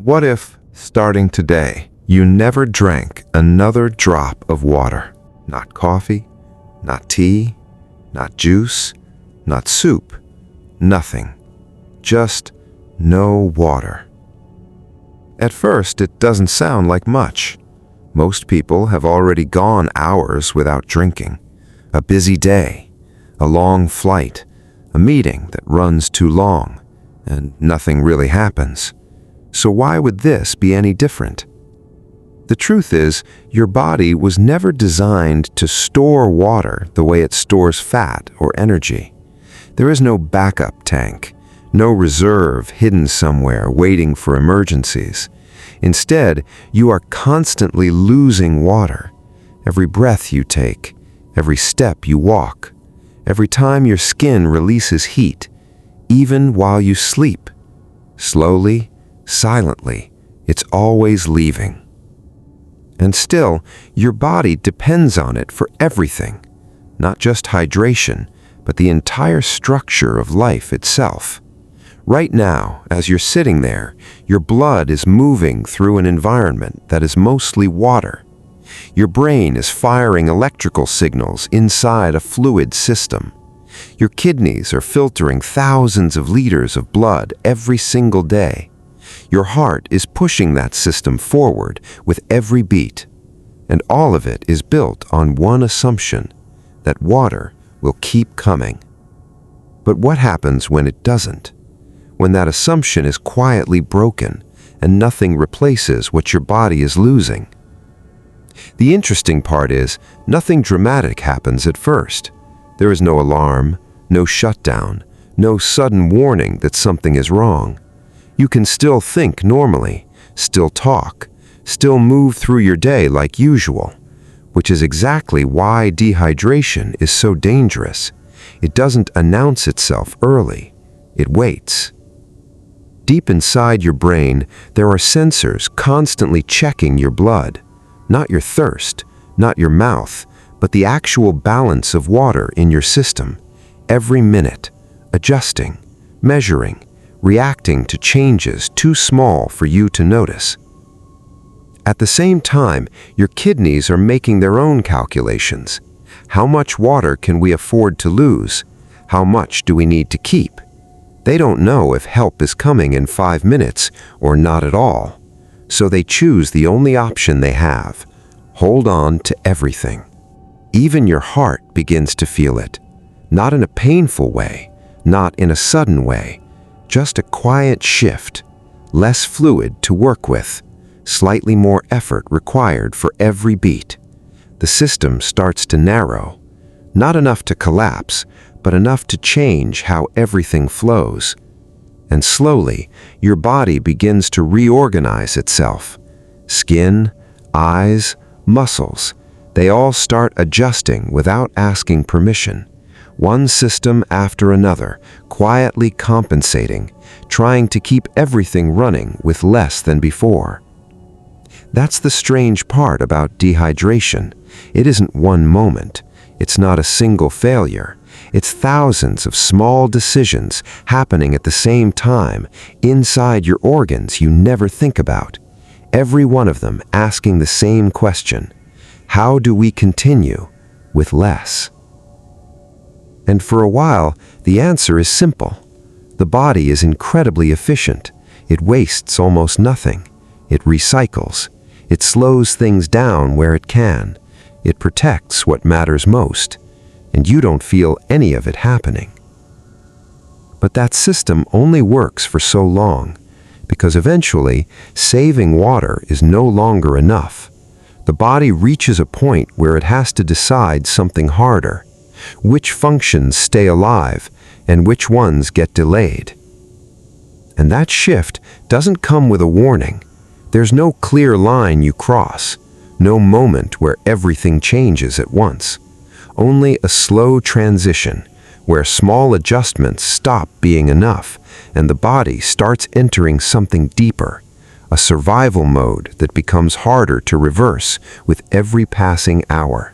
What if, starting today, you never drank another drop of water? Not coffee, not tea, not juice, not soup, nothing. Just no water. At first, it doesn't sound like much. Most people have already gone hours without drinking. A busy day, a long flight, a meeting that runs too long, and nothing really happens. So why would this be any different? The truth is, your body was never designed to store water the way it stores fat or energy. There is no backup tank, no reserve hidden somewhere waiting for emergencies. Instead, you are constantly losing water. Every breath you take, every step you walk, every time your skin releases heat, even while you sleep. Slowly, silently, it's always leaving. And still, your body depends on it for everything, not just hydration, but the entire structure of life itself. Right now, as you're sitting there, your blood is moving through an environment that is mostly water. Your brain is firing electrical signals inside a fluid system. Your kidneys are filtering thousands of liters of blood every single day. Your heart is pushing that system forward with every beat. And all of it is built on one assumption, that water will keep coming. But what happens when it doesn't? When that assumption is quietly broken and nothing replaces what your body is losing? The interesting part is, nothing dramatic happens at first. There is no alarm, no shutdown, no sudden warning that something is wrong. You can still think normally, still talk, still move through your day like usual, which is exactly why dehydration is so dangerous. It doesn't announce itself early. It waits. Deep inside your brain, there are sensors constantly checking your blood. Not your thirst, not your mouth, but the actual balance of water in your system. Every minute, adjusting, measuring, reacting to changes too small for you to notice. At the same time, your kidneys are making their own calculations. How much water can we afford to lose? How much do we need to keep? They don't know if help is coming in 5 minutes or not at all. So they choose the only option they have. Hold on to everything. Even your heart begins to feel it. Not in a painful way, not in a sudden way. Just a quiet shift. Less fluid to work with. Slightly more effort required for every beat. The system starts to narrow. Not enough to collapse, but enough to change how everything flows. And slowly, your body begins to reorganize itself. Skin, eyes, muscles, they all start adjusting without asking permission. One system after another, quietly compensating, trying to keep everything running with less than before. That's the strange part about dehydration. It isn't one moment. It's not a single failure. It's thousands of small decisions happening at the same time inside your organs you never think about. Every one of them asking the same question: how do we continue with less? And for a while, the answer is simple. The body is incredibly efficient. It wastes almost nothing. It recycles. It slows things down where it can. It protects what matters most. And you don't feel any of it happening. But that system only works for so long, because eventually, saving water is no longer enough. The body reaches a point where it has to decide something harder. Which functions stay alive, and which ones get delayed. And that shift doesn't come with a warning. There's no clear line you cross, no moment where everything changes at once. Only a slow transition, where small adjustments stop being enough, and the body starts entering something deeper, a survival mode that becomes harder to reverse with every passing hour.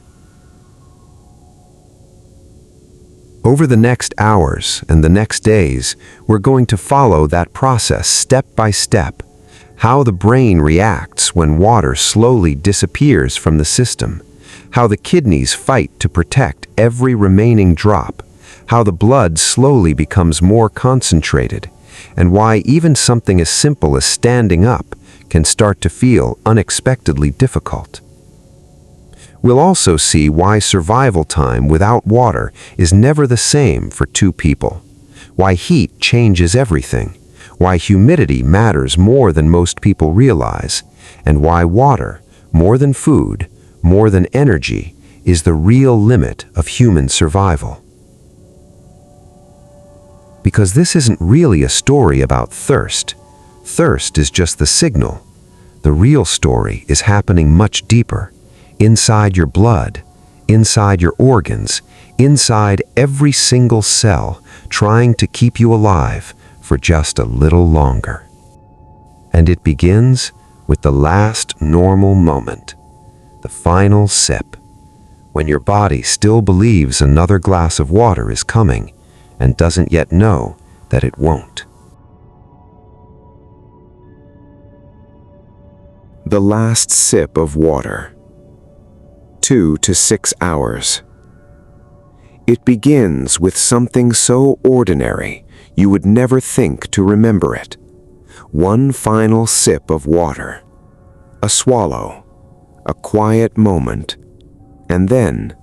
Over the next hours and the next days, we're going to follow that process step by step. how the brain reacts when water slowly disappears from the system, how the kidneys fight to protect every remaining drop, how the blood slowly becomes more concentrated, and why even something as simple as standing up can start to feel unexpectedly difficult. We'll also see why survival time without water is never the same for two people, why heat changes everything, why humidity matters more than most people realize, and why water, more than food, more than energy, is the real limit of human survival. Because this isn't really a story about thirst. Thirst is just the signal. The real story is happening much deeper, inside your blood, inside your organs, inside every single cell, trying to keep you alive for just a little longer. And it begins with the last normal moment, the final sip, when your body still believes another glass of water is coming and doesn't yet know that it won't. The last sip of water. 2 to 6 hours. It begins with something so ordinary you would never think to remember it. One final sip of water. A swallow. A quiet moment. And then,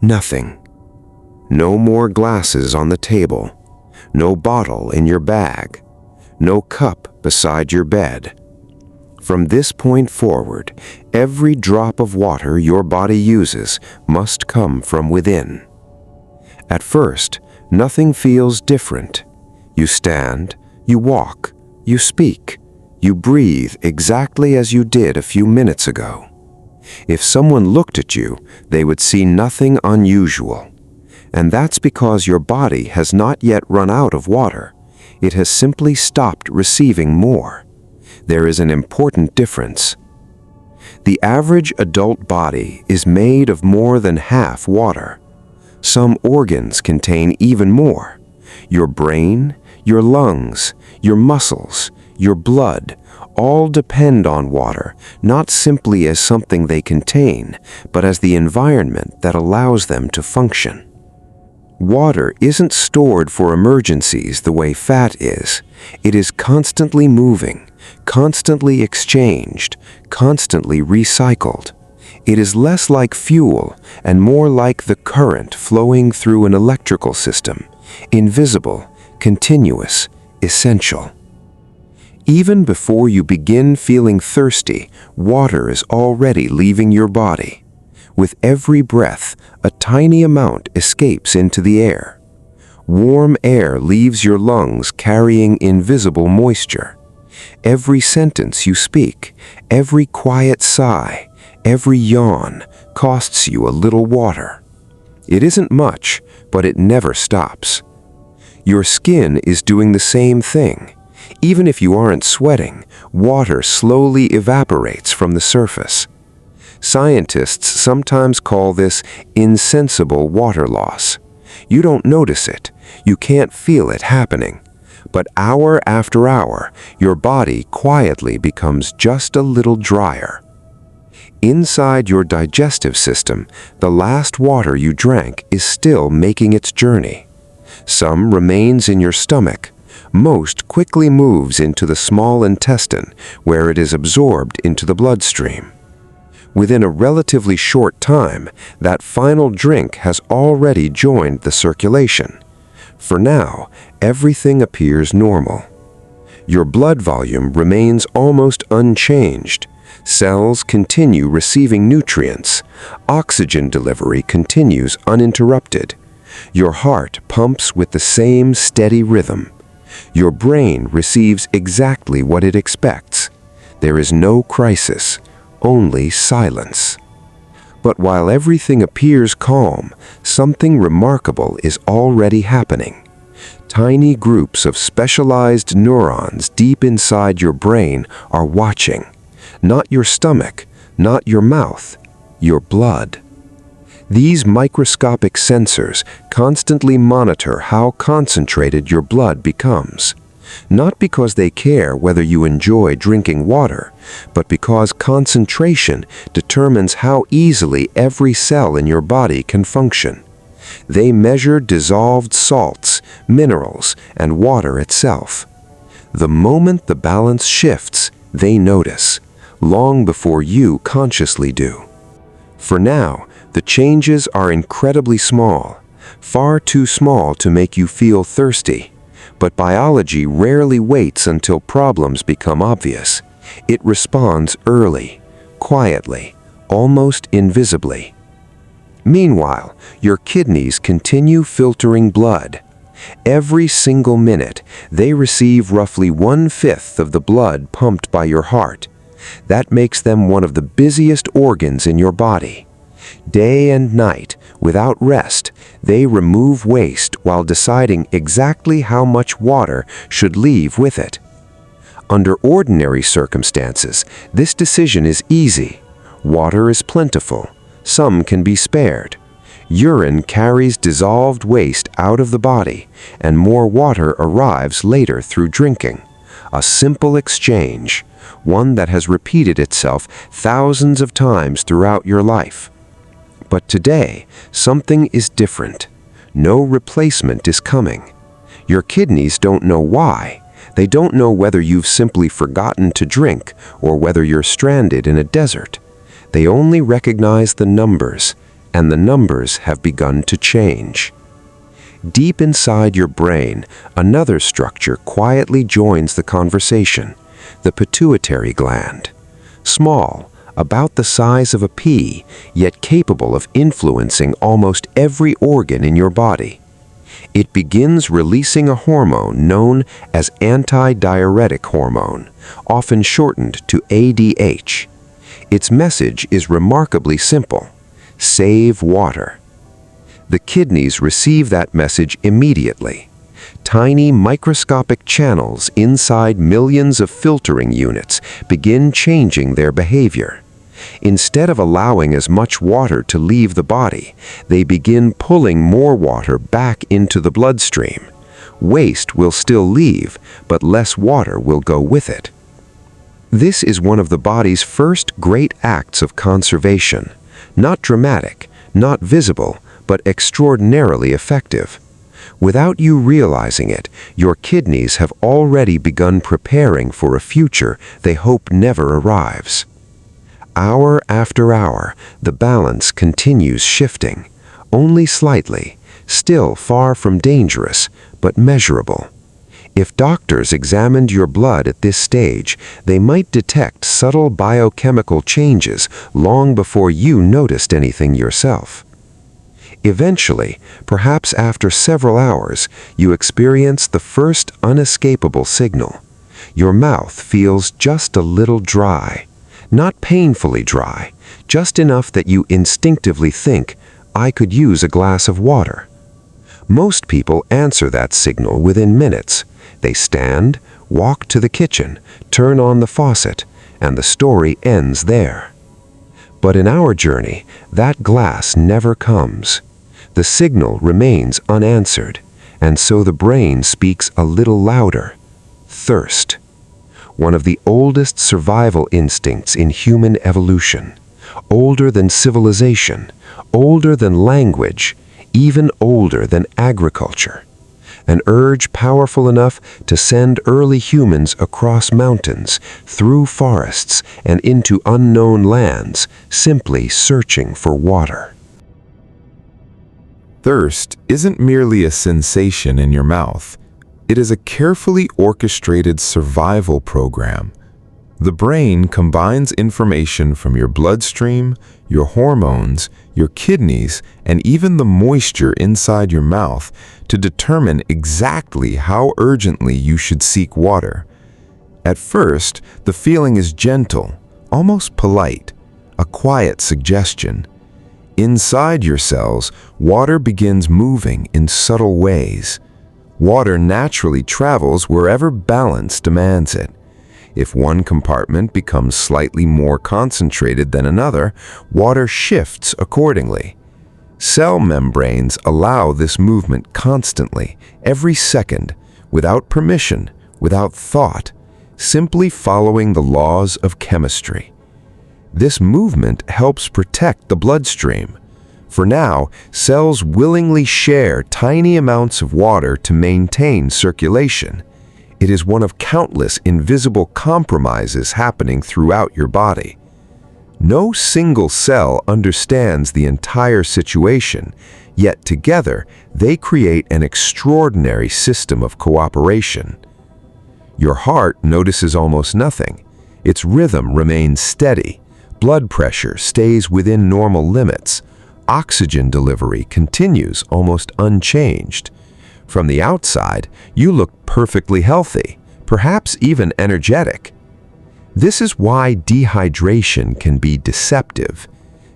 nothing. No more glasses on the table, no bottle in your bag, no cup beside your bed. From this point forward, every drop of water your body uses must come from within. At first, nothing feels different. You stand, you walk, you speak, you breathe exactly as you did a few minutes ago. If someone looked at you, they would see nothing unusual. And that's because your body has not yet run out of water. It has simply stopped receiving more. There is an important difference. The average adult body is made of more than half water. Some organs contain even more. Your brain, your lungs, your muscles, your blood, all depend on water, not simply as something they contain, but as the environment that allows them to function. Water isn't stored for emergencies the way fat is. It is constantly moving, constantly exchanged, constantly recycled. It is less like fuel and more like the current flowing through an electrical system, invisible, continuous, essential. Even before you begin feeling thirsty, water is already leaving your body. With every breath, a tiny amount escapes into the air. Warm air leaves your lungs carrying invisible moisture. Every sentence you speak, every quiet sigh, every yawn costs you a little water. It isn't much, but it never stops. Your skin is doing the same thing. Even if you aren't sweating, water slowly evaporates from the surface. Scientists sometimes call this insensible water loss. You don't notice it, you can't feel it happening. But hour after hour, your body quietly becomes just a little drier. Inside your digestive system, the last water you drank is still making its journey. Some remains in your stomach. Most quickly moves into the small intestine, where it is absorbed into the bloodstream. Within a relatively short time, that final drink has already joined the circulation. For now, everything appears normal. Your blood volume remains almost unchanged. Cells continue receiving nutrients. Oxygen delivery continues uninterrupted. Your heart pumps with the same steady rhythm. Your brain receives exactly what it expects. There is no crisis, only silence. But while everything appears calm, something remarkable is already happening. Tiny groups of specialized neurons deep inside your brain are watching. Not your stomach, not your mouth, your blood. These microscopic sensors constantly monitor how concentrated your blood becomes. not because they care whether you enjoy drinking water, but because concentration determines how easily every cell in your body can function. They measure dissolved salts, minerals, and water itself. The moment the balance shifts, they notice, long before you consciously do. For now, the changes are incredibly small, far too small to make you feel thirsty. But biology rarely waits until problems become obvious. It responds early, quietly, almost invisibly. Meanwhile, your kidneys continue filtering blood. Every single minute, they receive roughly 1/5 of the blood pumped by your heart. That makes them one of the busiest organs in your body. Day and night, without rest, they remove waste while deciding exactly how much water should leave with it. Under ordinary circumstances, this decision is easy. Water is plentiful. Some can be spared. Urine carries dissolved waste out of the body, and more water arrives later through drinking. A simple exchange, one that has repeated itself thousands of times throughout your life. But today, something is different. No replacement is coming. Your kidneys don't know why. They don't know whether you've simply forgotten to drink or whether you're stranded in a desert. They only recognize the numbers, and the numbers have begun to change. Deep inside your brain, another structure quietly joins the conversation, the pituitary gland. Small, about the size of a pea, yet capable of influencing almost every organ in your body. It begins releasing a hormone known as antidiuretic hormone, often shortened to ADH. Its message is remarkably simple: save water. The kidneys receive that message immediately. Tiny microscopic channels inside millions of filtering units begin changing their behavior. Instead of allowing as much water to leave the body, they begin pulling more water back into the bloodstream. Waste will still leave, but less water will go with it. This is one of the body's first great acts of conservation. Not dramatic, not visible, but extraordinarily effective. Without you realizing it, your kidneys have already begun preparing for a future they hope never arrives. Hour after hour, the balance continues shifting, only slightly, still far from dangerous, but measurable. If doctors examined your blood at this stage, they might detect subtle biochemical changes long before you noticed anything yourself. Eventually, perhaps after several hours, you experience the first unescapable signal. Your mouth feels just a little dry. Not painfully dry, just enough that you instinctively think, I could use a glass of water. Most people answer that signal within minutes. They stand, walk to the kitchen, turn on the faucet, and the story ends there. But in our journey, that glass never comes. The signal remains unanswered, and so the brain speaks a little louder. Thirst. One of the oldest survival instincts in human evolution, older than civilization, older than language, even older than agriculture. An urge powerful enough to send early humans across mountains, through forests, and into unknown lands, simply searching for water. Thirst isn't merely a sensation in your mouth. It is a carefully orchestrated survival program. The brain combines information from your bloodstream, your hormones, your kidneys, and even the moisture inside your mouth to determine exactly how urgently you should seek water. At first, the feeling is gentle, almost polite, a quiet suggestion. Inside your cells, water begins moving in subtle ways. Water naturally travels wherever balance demands it. If one compartment becomes slightly more concentrated than another, water shifts accordingly. Cell membranes allow this movement constantly, every second, without permission, without thought, simply following the laws of chemistry. This movement helps protect the bloodstream. For now, cells willingly share tiny amounts of water to maintain circulation. It is one of countless invisible compromises happening throughout your body. No single cell understands the entire situation, yet together they create an extraordinary system of cooperation. Your heart notices almost nothing. Its rhythm remains steady. Blood pressure stays within normal limits. Oxygen delivery continues almost unchanged. From the outside, you look perfectly healthy, perhaps even energetic. This is why dehydration can be deceptive.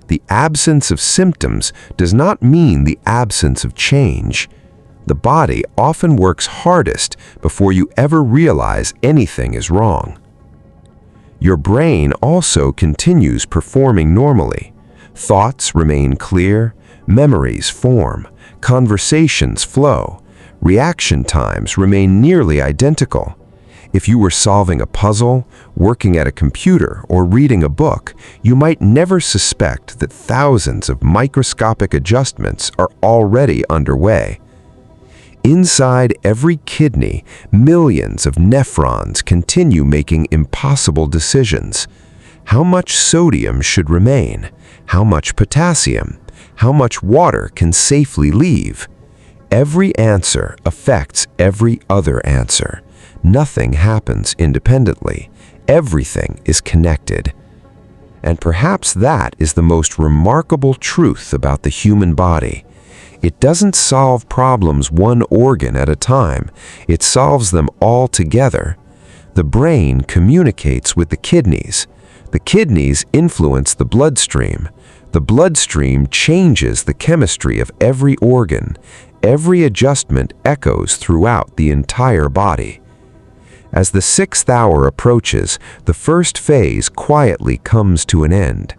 The absence of symptoms does not mean the absence of change. The body often works hardest before you ever realize anything is wrong. Your brain also continues performing normally. Thoughts remain clear, memories form, conversations flow, reaction times remain nearly identical. If you were solving a puzzle, working at a computer, or reading a book, you might never suspect that thousands of microscopic adjustments are already underway. Inside every kidney, millions of nephrons continue making impossible decisions. How much sodium should remain? How much potassium? How much water can safely leave? Every answer affects every other answer. Nothing happens independently. Everything is connected. And perhaps that is the most remarkable truth about the human body. It doesn't solve problems one organ at a time. It solves them all together. The brain communicates with the kidneys. The kidneys influence the bloodstream. The bloodstream changes the chemistry of every organ. Every adjustment echoes throughout the entire body. As the 6th hour approaches, the first phase quietly comes to an end.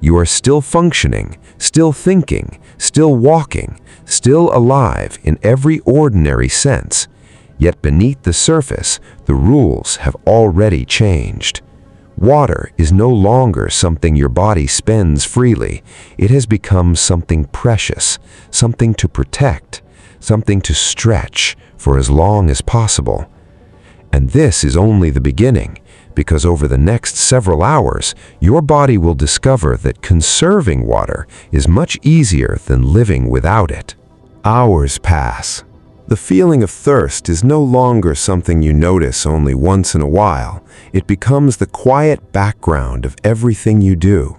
You are still functioning, still thinking, still walking, still alive in every ordinary sense. Yet beneath the surface, the rules have already changed. Water is no longer something your body spends freely. It has become something precious, something to protect, something to stretch for as long as possible. And this is only the beginning, because over the next several hours, your body will discover that conserving water is much easier than living without it. Hours pass. The feeling of thirst is no longer something you notice only once in a while. It becomes the quiet background of everything you do.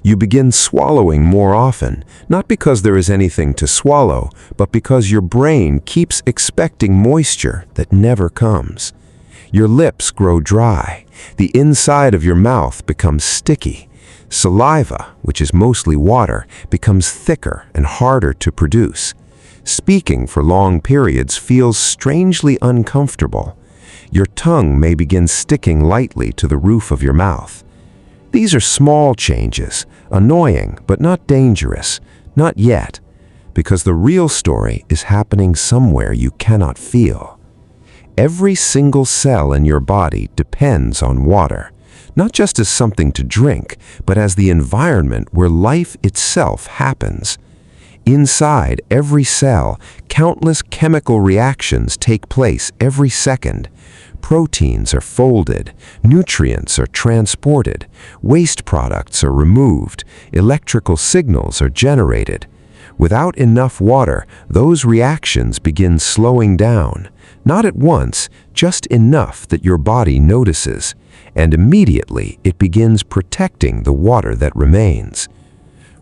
You begin swallowing more often, not because there is anything to swallow, but because your brain keeps expecting moisture that never comes. Your lips grow dry. The inside of your mouth becomes sticky. Saliva, which is mostly water, becomes thicker and harder to produce. Speaking for long periods feels strangely uncomfortable. Your tongue may begin sticking lightly to the roof of your mouth. These are small changes, annoying but not dangerous, not yet, because the real story is happening somewhere you cannot feel. Every single cell in your body depends on water, not just as something to drink, but as the environment where life itself happens. Inside every cell, countless chemical reactions take place every second. Proteins are folded, nutrients are transported, waste products are removed, electrical signals are generated. Without enough water, those reactions begin slowing down. Not at once, just enough that your body notices, and immediately it begins protecting the water that remains.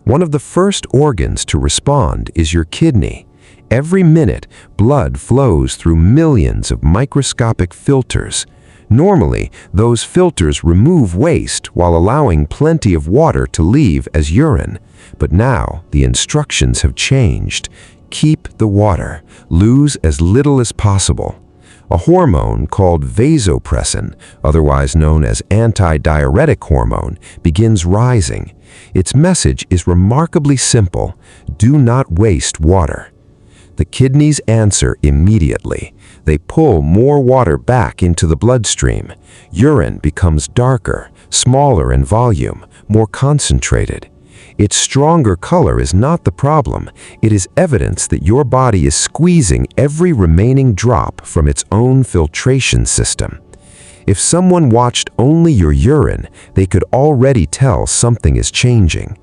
One of the first organs to respond is your kidney. Every minute, blood flows through millions of microscopic filters. Normally, those filters remove waste while allowing plenty of water to leave as urine. But now, the instructions have changed. Keep the water. Lose as little as possible. A hormone called vasopressin, otherwise known as antidiuretic hormone, begins rising. Its message is remarkably simple: do not waste water. The kidneys answer immediately. They pull more water back into the bloodstream. Urine becomes darker, smaller in volume, more concentrated. Its stronger color is not the problem. It is evidence that your body is squeezing every remaining drop from its own filtration system. If someone watched only your urine, they could already tell something is changing.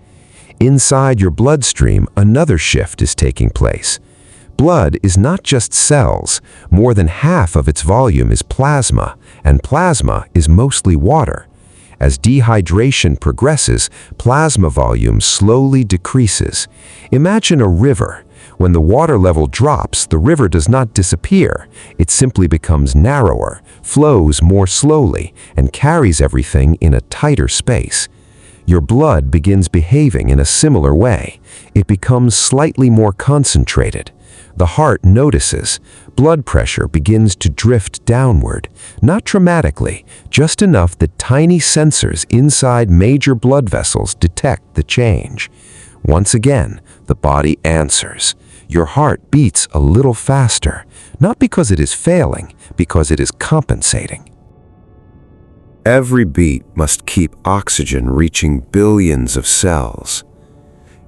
Inside your bloodstream, another shift is taking place. Blood is not just cells. More than half of its volume is plasma, and plasma is mostly water. As dehydration progresses, plasma volume slowly decreases. Imagine a river. When the water level drops, the river does not disappear. It simply becomes narrower, flows more slowly, and carries everything in a tighter space. Your blood begins behaving in a similar way. It becomes slightly more concentrated. The heart notices. Blood pressure begins to drift downward, not dramatically, just enough that tiny sensors inside major blood vessels detect the change. Once again, the body answers. Your heart beats a little faster, not because it is failing, because it is compensating. Every beat must keep oxygen reaching billions of cells.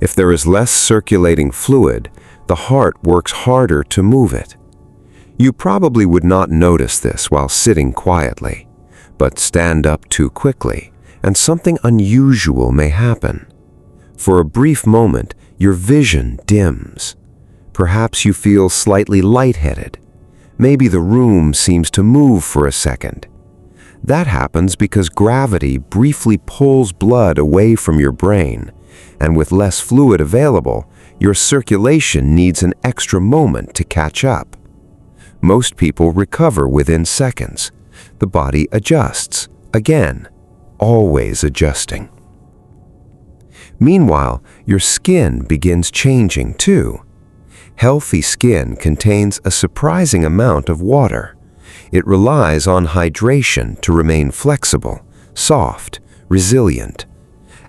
If there is less circulating fluid, the heart works harder to move it. You probably would not notice this while sitting quietly, but stand up too quickly, and something unusual may happen. For a brief moment, your vision dims. Perhaps you feel slightly lightheaded. Maybe the room seems to move for a second. That happens because gravity briefly pulls blood away from your brain, and with less fluid available, your circulation needs an extra moment to catch up. Most people recover within seconds. The body adjusts, again, always adjusting. Meanwhile, your skin begins changing too. Healthy skin contains a surprising amount of water. It relies on hydration to remain flexible, soft, resilient.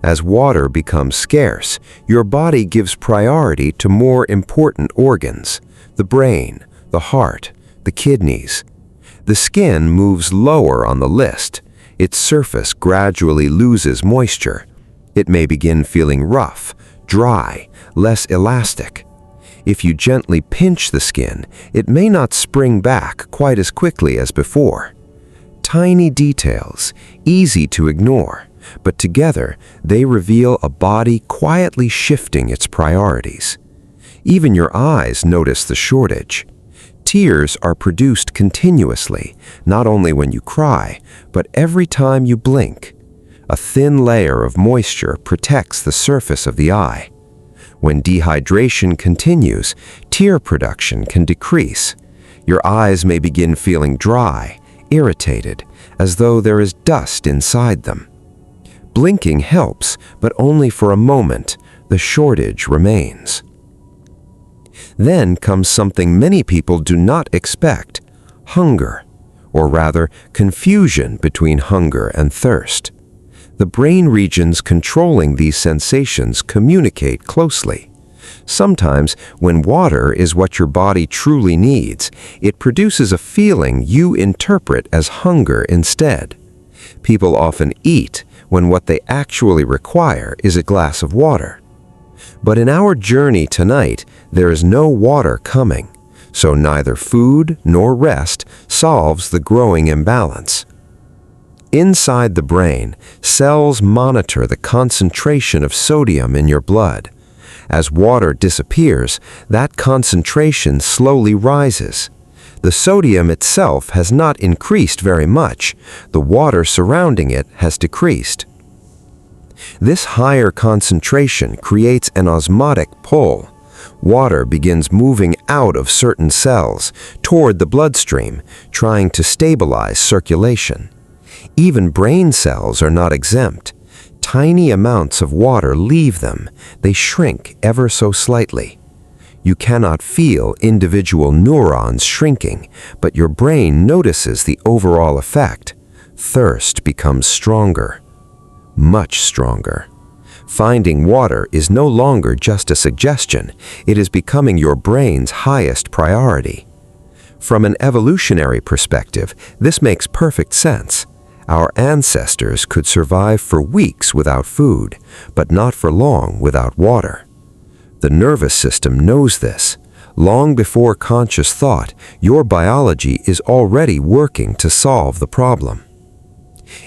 As water becomes scarce, your body gives priority to more important organs: the brain, the heart, the kidneys. The skin moves lower on the list. Its surface gradually loses moisture. It may begin feeling rough, dry, less elastic. If you gently pinch the skin, it may not spring back quite as quickly as before. Tiny details, easy to ignore, but together they reveal a body quietly shifting its priorities. Even your eyes notice the shortage. Tears are produced continuously, not only when you cry, but every time you blink. A thin layer of moisture protects the surface of the eye. When dehydration continues, tear production can decrease. Your eyes may begin feeling dry, irritated, as though there is dust inside them. Blinking helps, but only for a moment. The shortage remains. Then comes something many people do not expect: hunger, or rather, confusion between hunger and thirst. The brain regions controlling these sensations communicate closely. Sometimes, when water is what your body truly needs, it produces a feeling you interpret as hunger instead. People often eat when what they actually require is a glass of water. But in our journey tonight, there is no water coming, so neither food nor rest solves the growing imbalance. Inside the brain, cells monitor the concentration of sodium in your blood. As water disappears, that concentration slowly rises. The sodium itself has not increased very much. The water surrounding it has decreased. This higher concentration creates an osmotic pull. Water begins moving out of certain cells toward the bloodstream, trying to stabilize circulation. Even brain cells are not exempt. Tiny amounts of water leave them. They shrink ever so slightly. You cannot feel individual neurons shrinking, but your brain notices the overall effect. Thirst becomes stronger, much stronger. Finding water is no longer just a suggestion. It is becoming your brain's highest priority. From an evolutionary perspective, this makes perfect sense. Our ancestors could survive for weeks without food, but not for long without water. The nervous system knows this. Long before conscious thought, your biology is already working to solve the problem.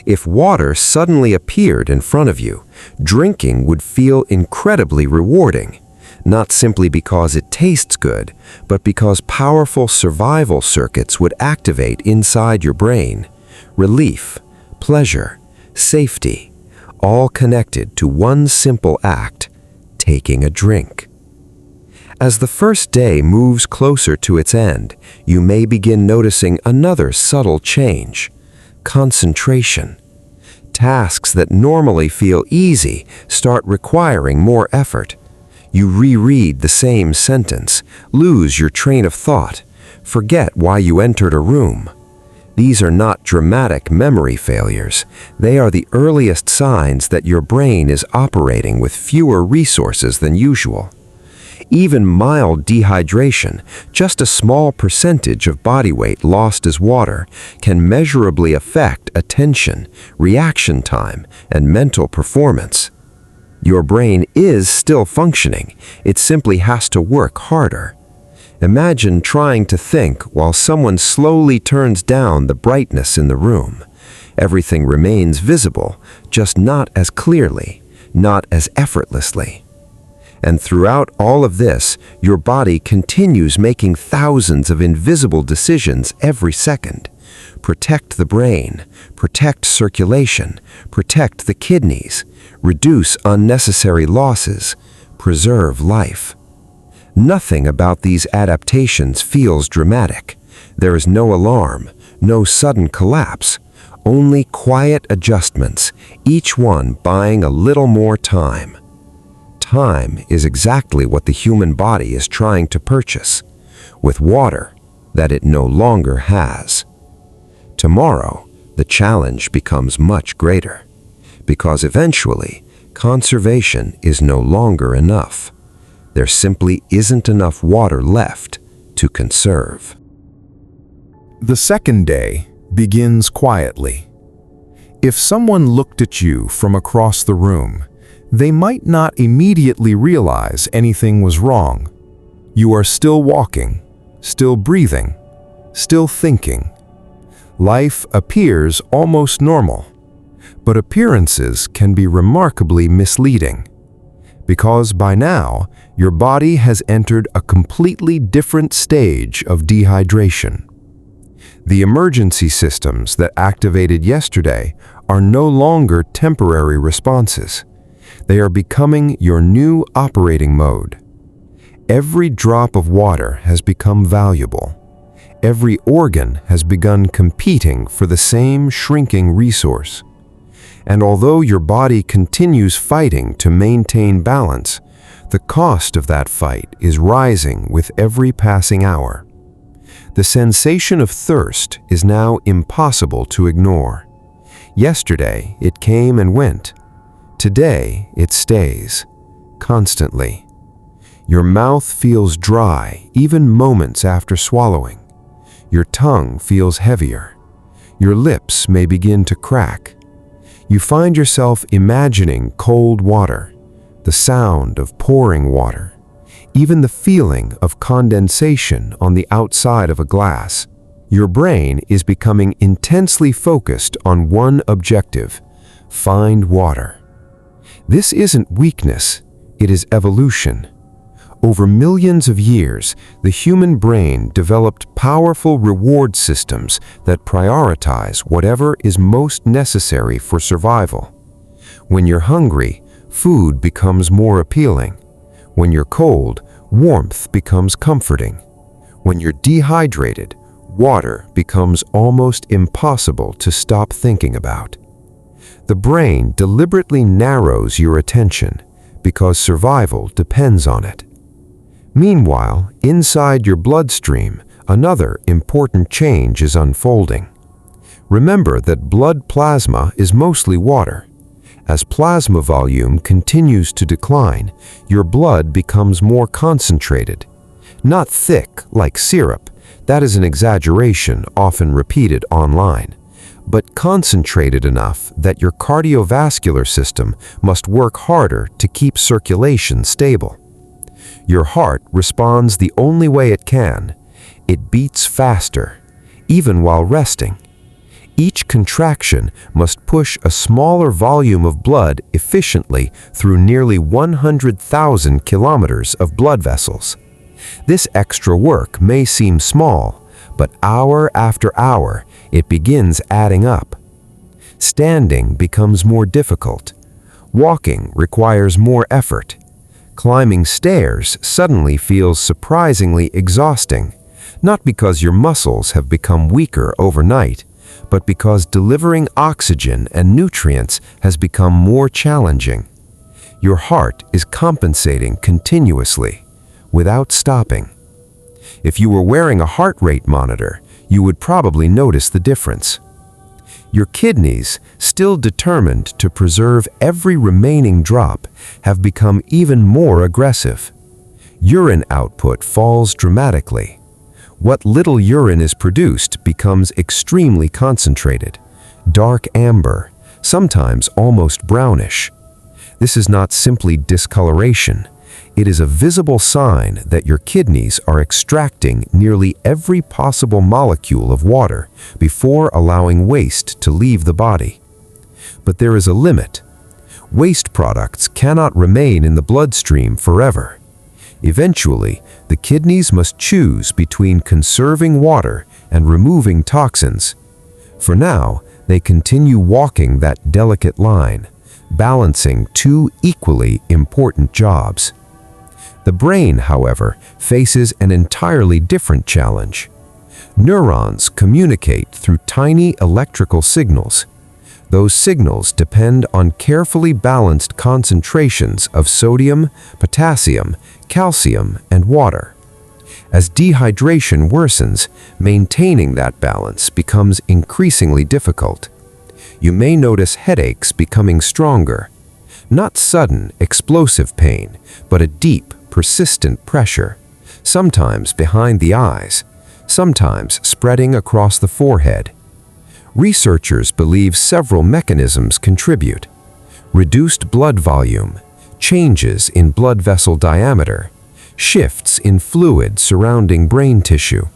If water suddenly appeared in front of you, drinking would feel incredibly rewarding, not simply because it tastes good, but because powerful survival circuits would activate inside your brain. Relief, pleasure, safety, all connected to one simple act: taking a drink. As the first day moves closer to its end, you may begin noticing another subtle change: concentration. Tasks that normally feel easy start requiring more effort. You reread the same sentence, lose your train of thought, forget why you entered a room. These are not dramatic memory failures. They are the earliest signs that your brain is operating with fewer resources than usual. Even mild dehydration, just a small percentage of body weight lost as water, can measurably affect attention, reaction time, and mental performance. Your brain is still functioning, it simply has to work harder. Imagine trying to think while someone slowly turns down the brightness in the room. Everything remains visible, just not as clearly, not as effortlessly. And throughout all of this, your body continues making thousands of invisible decisions every second. Protect the brain, protect circulation, protect the kidneys, reduce unnecessary losses, preserve life. Nothing about these adaptations feels dramatic. There is no alarm, no sudden collapse, only quiet adjustments, each one buying a little more time. Time is exactly what the human body is trying to purchase, with water that it no longer has. Tomorrow, the challenge becomes much greater, because eventually, conservation is no longer enough. There simply isn't enough water left to conserve. The second day begins quietly. If someone looked at you from across the room, they might not immediately realize anything was wrong. You are still walking, still breathing, still thinking. Life appears almost normal, but appearances can be remarkably misleading, because by now, your body has entered a completely different stage of dehydration. The emergency systems that activated yesterday are no longer temporary responses. They are becoming your new operating mode. Every drop of water has become valuable. Every organ has begun competing for the same shrinking resource. And although your body continues fighting to maintain balance, the cost of that fight is rising with every passing hour. The sensation of thirst is now impossible to ignore. Yesterday, it came and went. Today, it stays, constantly. Your mouth feels dry even moments after swallowing. Your tongue feels heavier. Your lips may begin to crack. You find yourself imagining cold water, the sound of pouring water, even the feeling of condensation on the outside of a glass. Your brain is becoming intensely focused on one objective: find water. This isn't weakness, it is evolution. Over millions of years, the human brain developed powerful reward systems that prioritize whatever is most necessary for survival. When you're hungry, food becomes more appealing. When you're cold, warmth becomes comforting. When you're dehydrated, water becomes almost impossible to stop thinking about. The brain deliberately narrows your attention because survival depends on it. Meanwhile, inside your bloodstream, another important change is unfolding. Remember that blood plasma is mostly water. As plasma volume continues to decline, your blood becomes more concentrated. Not thick like syrup, That is an exaggeration often repeated online, but concentrated enough that your cardiovascular system must work harder to keep circulation stable. Your heart responds the only way it can. It beats faster, even while resting. Each contraction must push a smaller volume of blood efficiently through nearly 100,000 kilometers of blood vessels. This extra work may seem small, but hour after hour, it begins adding up. Standing becomes more difficult. Walking requires more effort. Climbing stairs suddenly feels surprisingly exhausting, not because your muscles have become weaker overnight, but because delivering oxygen and nutrients has become more challenging. Your heart is compensating continuously, without stopping. If you were wearing a heart rate monitor, you would probably notice the difference. Your kidneys, still determined to preserve every remaining drop, have become even more aggressive. Urine output falls dramatically. What little urine is produced becomes extremely concentrated, dark amber, sometimes almost brownish. This is not simply discoloration. It is a visible sign that your kidneys are extracting nearly every possible molecule of water before allowing waste to leave the body. But there is a limit. Waste products cannot remain in the bloodstream forever. Eventually, the kidneys must choose between conserving water and removing toxins. For now, they continue walking that delicate line, balancing two equally important jobs. The brain, however, faces an entirely different challenge. Neurons communicate through tiny electrical signals. Those signals depend on carefully balanced concentrations of sodium, potassium, calcium, and water. As dehydration worsens, maintaining that balance becomes increasingly difficult. You may notice headaches becoming stronger. Not sudden, explosive pain, but a deep, persistent pressure, sometimes behind the eyes, sometimes spreading across the forehead. Researchers believe several mechanisms contribute: reduced blood volume, changes in blood vessel diameter, shifts in fluid surrounding brain tissue.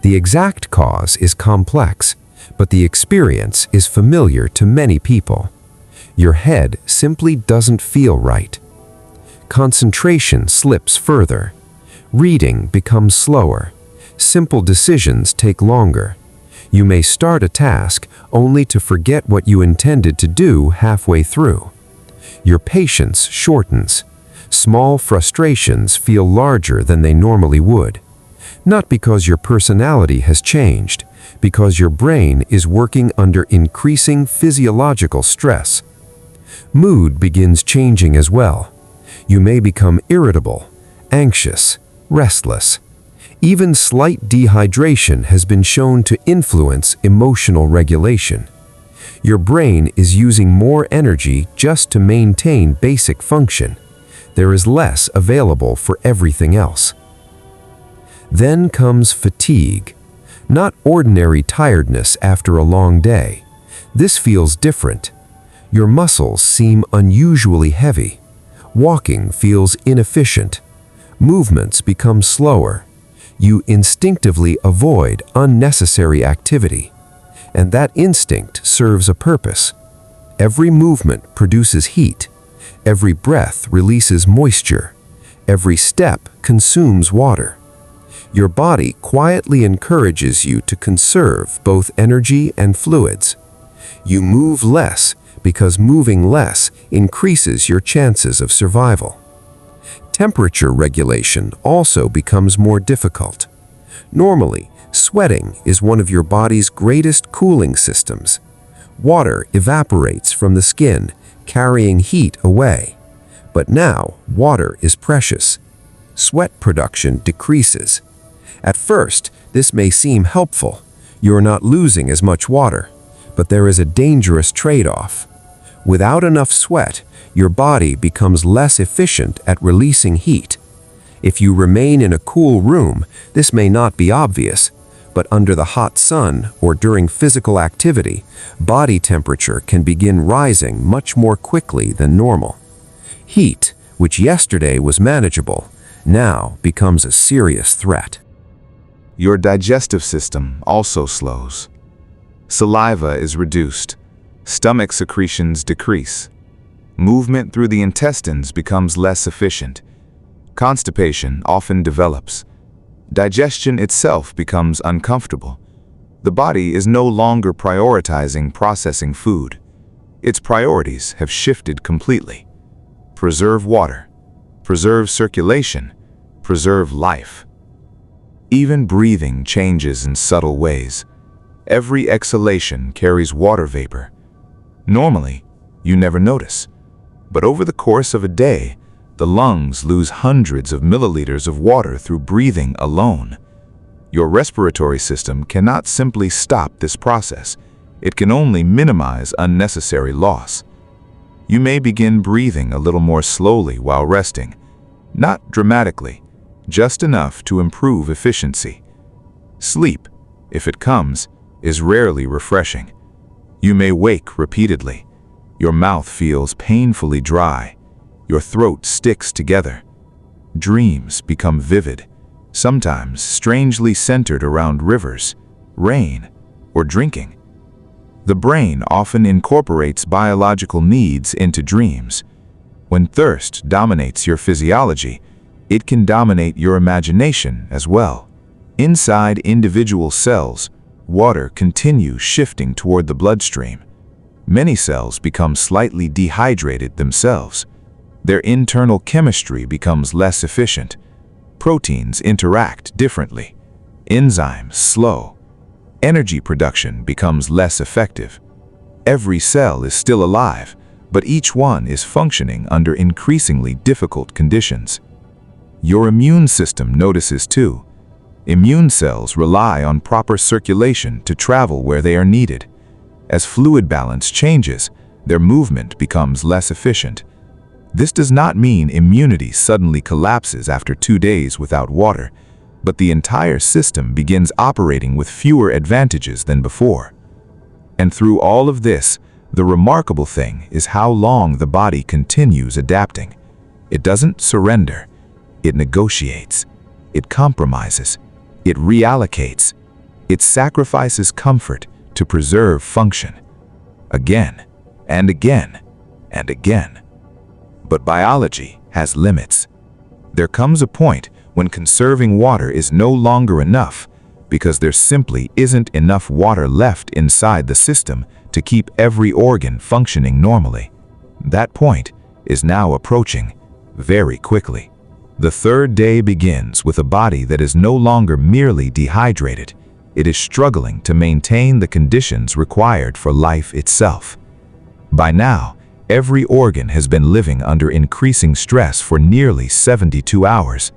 The exact cause is complex, but the experience is familiar to many people. Your head simply doesn't feel right. Concentration slips further. Reading becomes slower. Simple decisions take longer. You may start a task only to forget what you intended to do halfway through. Your patience shortens. Small frustrations feel larger than they normally would. Not because your personality has changed, because your brain is working under increasing physiological stress. Mood begins changing as well. You may become irritable, anxious, restless. Even slight dehydration has been shown to influence emotional regulation. Your brain is using more energy just to maintain basic function. There is less available for everything else. Then comes fatigue. Not ordinary tiredness after a long day. This feels different. Your muscles seem unusually heavy. Walking feels inefficient. Movements become slower. You instinctively avoid unnecessary activity. And that instinct serves a purpose. Every movement produces heat. Every breath releases moisture. Every step consumes water. Your body quietly encourages you to conserve both energy and fluids. You move less because moving less increases your chances of survival. Temperature regulation also becomes more difficult. Normally, sweating is one of your body's greatest cooling systems. Water evaporates from the skin, carrying heat away. But now, water is precious. Sweat production decreases. At first, this may seem helpful. You're not losing as much water. But there is a dangerous trade-off. Without enough sweat, your body becomes less efficient at releasing heat. If you remain in a cool room, this may not be obvious, but under the hot sun or during physical activity, body temperature can begin rising much more quickly than normal. Heat, which yesterday was manageable, now becomes a serious threat. Your digestive system also slows. Saliva is reduced. Stomach secretions decrease. Movement through the intestines becomes less efficient. Constipation often develops. Digestion itself becomes uncomfortable. The body is no longer prioritizing processing food. Its priorities have shifted completely. Preserve water. Preserve circulation. Preserve life. Even breathing changes in subtle ways. Every exhalation carries water vapor. Normally, you never notice, but over the course of a day, the lungs lose hundreds of milliliters of water through breathing alone. Your respiratory system cannot simply stop this process. It can only minimize unnecessary loss. You may begin breathing a little more slowly while resting, not dramatically, just enough to improve efficiency. Sleep, if it comes, is rarely refreshing. You may wake repeatedly. Your mouth feels painfully dry. Your throat sticks together. Dreams become vivid, sometimes strangely centered around rivers, rain, or drinking. The brain often incorporates biological needs into dreams. When thirst dominates your physiology, it can dominate your imagination as well. Inside individual cells, water continues shifting toward the bloodstream. Many cells become slightly dehydrated themselves. Their internal chemistry becomes less efficient. Proteins interact differently. Enzymes slow. Energy production becomes less effective. Every cell is still alive, but each one is functioning under increasingly difficult conditions. Your immune system notices too. Immune cells rely on proper circulation to travel where they are needed. As fluid balance changes, their movement becomes less efficient. This does not mean immunity suddenly collapses after 2 days without water, but the entire system begins operating with fewer advantages than before. And through all of this, the remarkable thing is how long the body continues adapting. It doesn't surrender. It negotiates. It compromises. It reallocates. It sacrifices comfort to preserve function. Again, and again, and again. But biology has limits. There comes a point when conserving water is no longer enough because there simply isn't enough water left inside the system to keep every organ functioning normally. That point is now approaching very quickly. The third day begins with a body that is no longer merely dehydrated. It is struggling to maintain the conditions required for life itself. By now, every organ has been living under increasing stress for nearly 72 hours.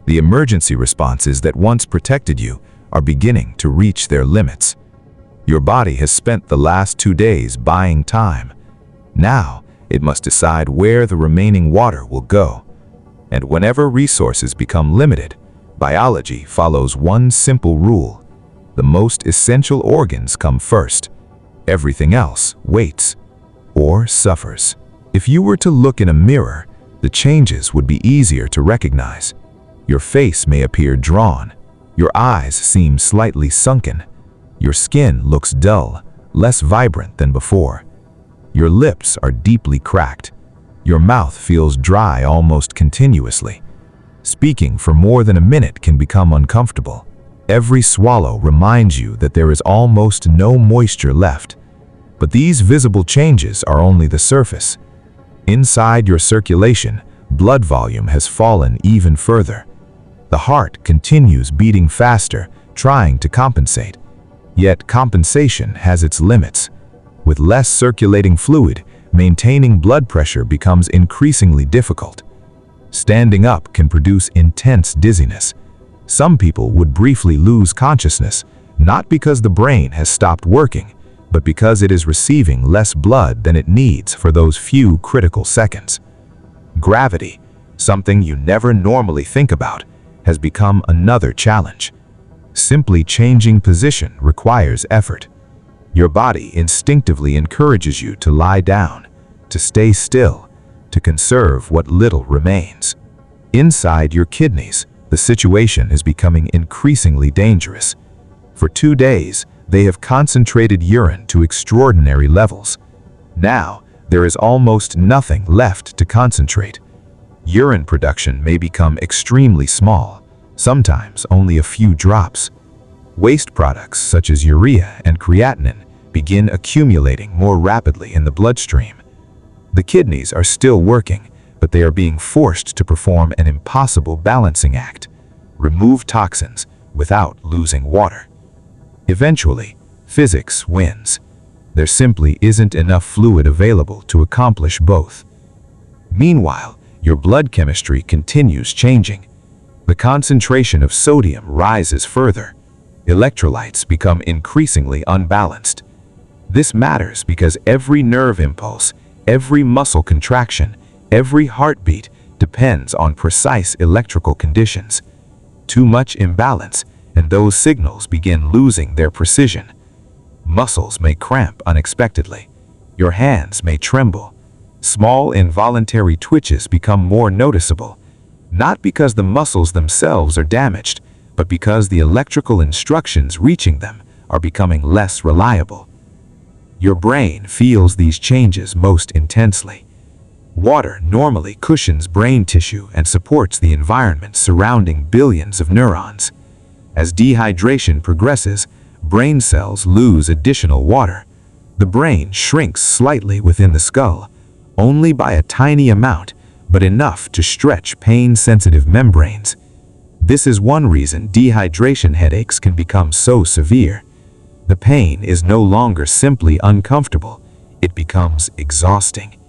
The emergency responses that once protected you are beginning to reach their limits. Your body has spent the last 2 days buying time. Now, it must decide where the remaining water will go. And whenever resources become limited, biology follows one simple rule. The most essential organs come first. Everything else waits or suffers. If you were to look in a mirror, the changes would be easier to recognize. Your face may appear drawn. Your eyes seem slightly sunken. Your skin looks dull, less vibrant than before. Your lips are deeply cracked. Your mouth feels dry almost continuously. Speaking for more than a minute can become uncomfortable. Every swallow reminds you that there is almost no moisture left. But these visible changes are only the surface. Inside your circulation, blood volume has fallen even further. The heart continues beating faster, trying to compensate. Yet compensation has its limits. With less circulating fluid, maintaining blood pressure becomes increasingly difficult. Standing up can produce intense dizziness. Some people would briefly lose consciousness, not because the brain has stopped working, but because it is receiving less blood than it needs for those few critical seconds. Gravity, something you never normally think about, has become another challenge. Simply changing position requires effort. Your body instinctively encourages you to lie down, to stay still, to conserve what little remains. Inside your kidneys, the situation is becoming increasingly dangerous. For 2 days, they have concentrated urine to extraordinary levels. Now, there is almost nothing left to concentrate. Urine production may become extremely small, sometimes only a few drops. Waste products such as urea and creatinine begin accumulating more rapidly in the bloodstream. The kidneys are still working, but they are being forced to perform an impossible balancing act: remove toxins without losing water. Eventually, physics wins. There simply isn't enough fluid available to accomplish both. Meanwhile, your blood chemistry continues changing. The concentration of sodium rises further. Electrolytes become increasingly unbalanced. This matters because every nerve impulse, every muscle contraction, every heartbeat depends on precise electrical conditions. Too much imbalance, and those signals begin losing their precision. Muscles may cramp unexpectedly. Your hands may tremble. Small involuntary twitches become more noticeable, not because the muscles themselves are damaged, but because the electrical instructions reaching them are becoming less reliable. Your brain feels these changes most intensely. Water normally cushions brain tissue and supports the environment surrounding billions of neurons. As dehydration progresses, brain cells lose additional water. The brain shrinks slightly within the skull, only by a tiny amount, but enough to stretch pain-sensitive membranes. This is one reason dehydration headaches can become so severe. The pain is no longer simply uncomfortable, it becomes exhausting.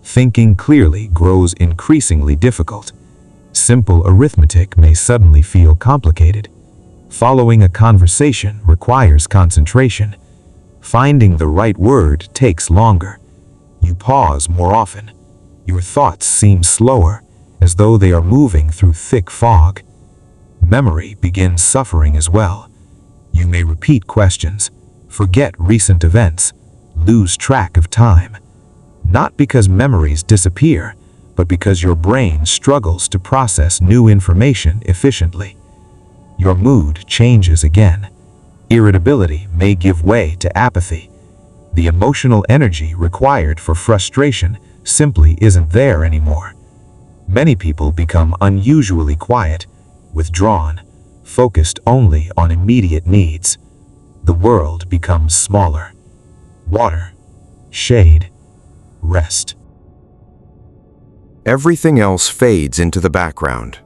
Thinking clearly grows increasingly difficult. Simple arithmetic may suddenly feel complicated. Following a conversation requires concentration. Finding the right word takes longer. You pause more often. Your thoughts seem slower, as though they are moving through thick fog. Memory begins suffering as well. You may repeat questions, forget recent events, lose track of time. Not because memories disappear, but because your brain struggles to process new information efficiently. Your mood changes again. Irritability may give way to apathy. The emotional energy required for frustration simply isn't there anymore. Many people become unusually quiet, withdrawn, focused only on immediate needs. The world becomes smaller. Water, shade, rest. Everything else fades into the background.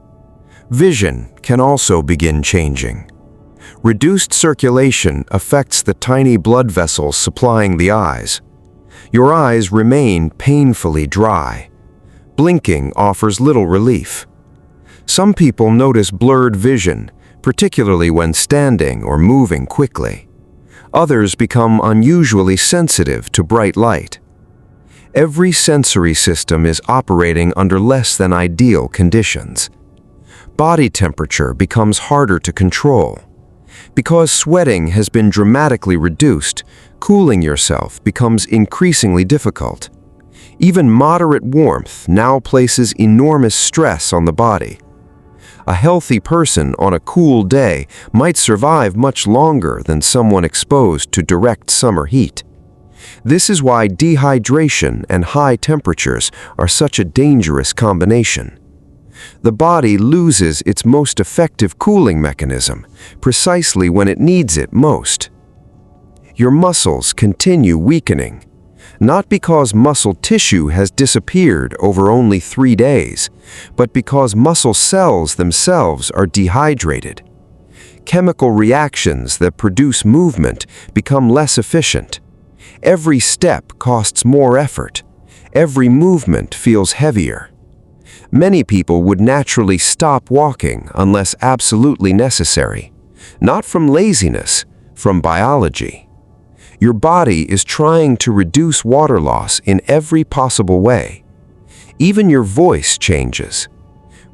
Vision can also begin changing. Reduced circulation affects the tiny blood vessels supplying the eyes. Your eyes remain painfully dry. Blinking offers little relief. Some people notice blurred vision, particularly when standing or moving quickly. Others become unusually sensitive to bright light. Every sensory system is operating under less than ideal conditions. Body temperature becomes harder to control. Because sweating has been dramatically reduced, cooling yourself becomes increasingly difficult. Even moderate warmth now places enormous stress on the body. A healthy person on a cool day might survive much longer than someone exposed to direct summer heat. This is why dehydration and high temperatures are such a dangerous combination. The body loses its most effective cooling mechanism precisely when it needs it most. Your muscles continue weakening, not because muscle tissue has disappeared over only 3 days, but because muscle cells themselves are dehydrated. Chemical reactions that produce movement become less efficient. Every step costs more effort. Every movement feels heavier. Many people would naturally stop walking unless absolutely necessary, not from laziness, from biology. Your body is trying to reduce water loss in every possible way. Even your voice changes.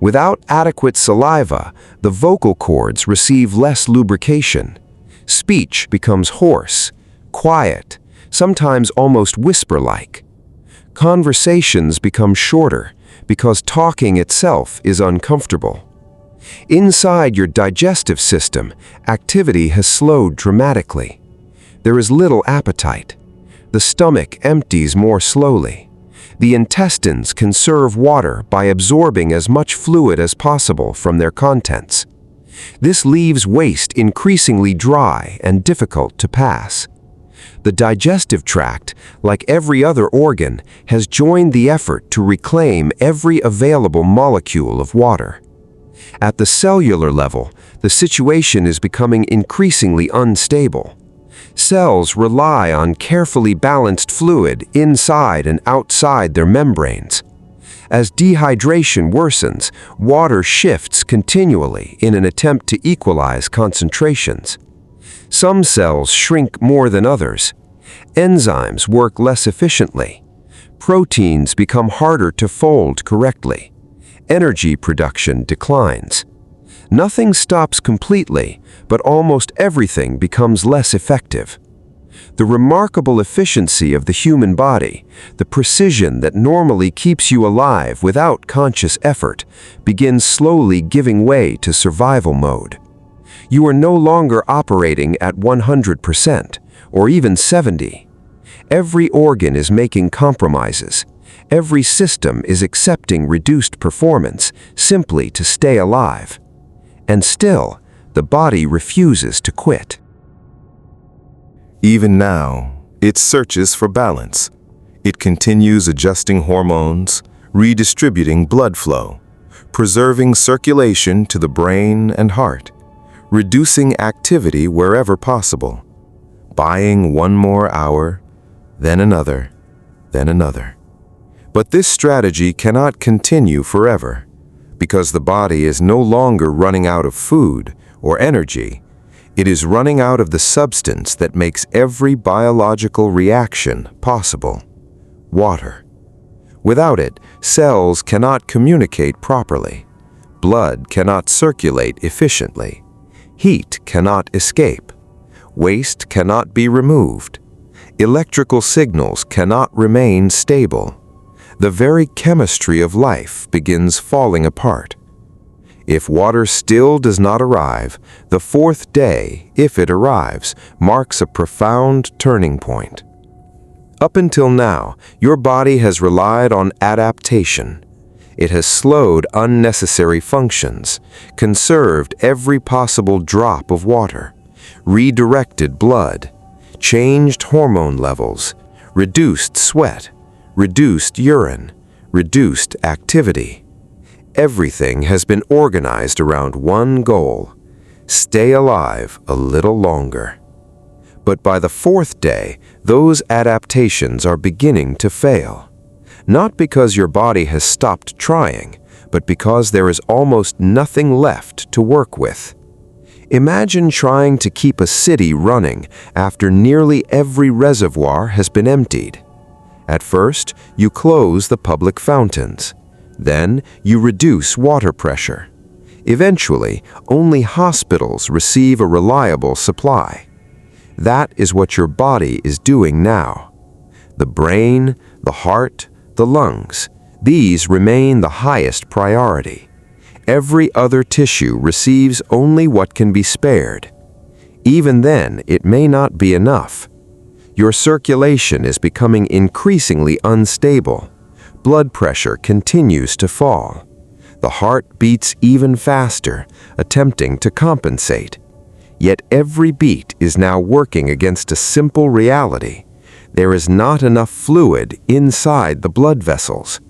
Without adequate saliva, the vocal cords receive less lubrication. Speech becomes hoarse, quiet, sometimes almost whisper-like. Conversations become shorter because talking itself is uncomfortable. Inside your digestive system, activity has slowed dramatically. There is little appetite. The stomach empties more slowly. The intestines conserve water by absorbing as much fluid as possible from their contents. This leaves waste increasingly dry and difficult to pass. The digestive tract, like every other organ, has joined the effort to reclaim every available molecule of water. At the cellular level, the situation is becoming increasingly unstable. Cells rely on carefully balanced fluid inside and outside their membranes. As dehydration worsens, water shifts continually in an attempt to equalize concentrations. Some cells shrink more than others. Enzymes work less efficiently. Proteins become harder to fold correctly. Energy production declines. Nothing stops completely, but almost everything becomes less effective. The remarkable efficiency of the human body, the precision that normally keeps you alive without conscious effort, begins slowly giving way to survival mode. You are no longer operating at 100%, or even 70%. Every organ is making compromises. Every system is accepting reduced performance simply to stay alive. And still, the body refuses to quit. Even now, it searches for balance. It continues adjusting hormones, redistributing blood flow, preserving circulation to the brain and heart, reducing activity wherever possible, buying one more hour, then another, then another. But this strategy cannot continue forever, because the body is no longer running out of food or energy. It is running out of the substance that makes every biological reaction possible: water. Without it, cells cannot communicate properly. Blood cannot circulate efficiently. Heat cannot escape. Waste cannot be removed. Electrical signals cannot remain stable. The very chemistry of life begins falling apart. If water still does not arrive, the fourth day, if it arrives, marks a profound turning point. Up until now, your body has relied on adaptation. It has slowed unnecessary functions, conserved every possible drop of water, redirected blood, changed hormone levels, reduced sweat, reduced urine, reduced activity. Everything has been organized around one goal: stay alive a little longer. But by the fourth day, those adaptations are beginning to fail. Not because your body has stopped trying, but because there is almost nothing left to work with. Imagine trying to keep a city running after nearly every reservoir has been emptied. At first, you close the public fountains. Then, you reduce water pressure. Eventually, only hospitals receive a reliable supply. That is what your body is doing now. The brain, the heart, the lungs, these remain the highest priority. Every other tissue receives only what can be spared. Even then, it may not be enough. Your circulation is becoming increasingly unstable. Blood pressure continues to fall. The heart beats even faster, attempting to compensate. Yet every beat is now working against a simple reality. There is not enough fluid inside the blood vessels.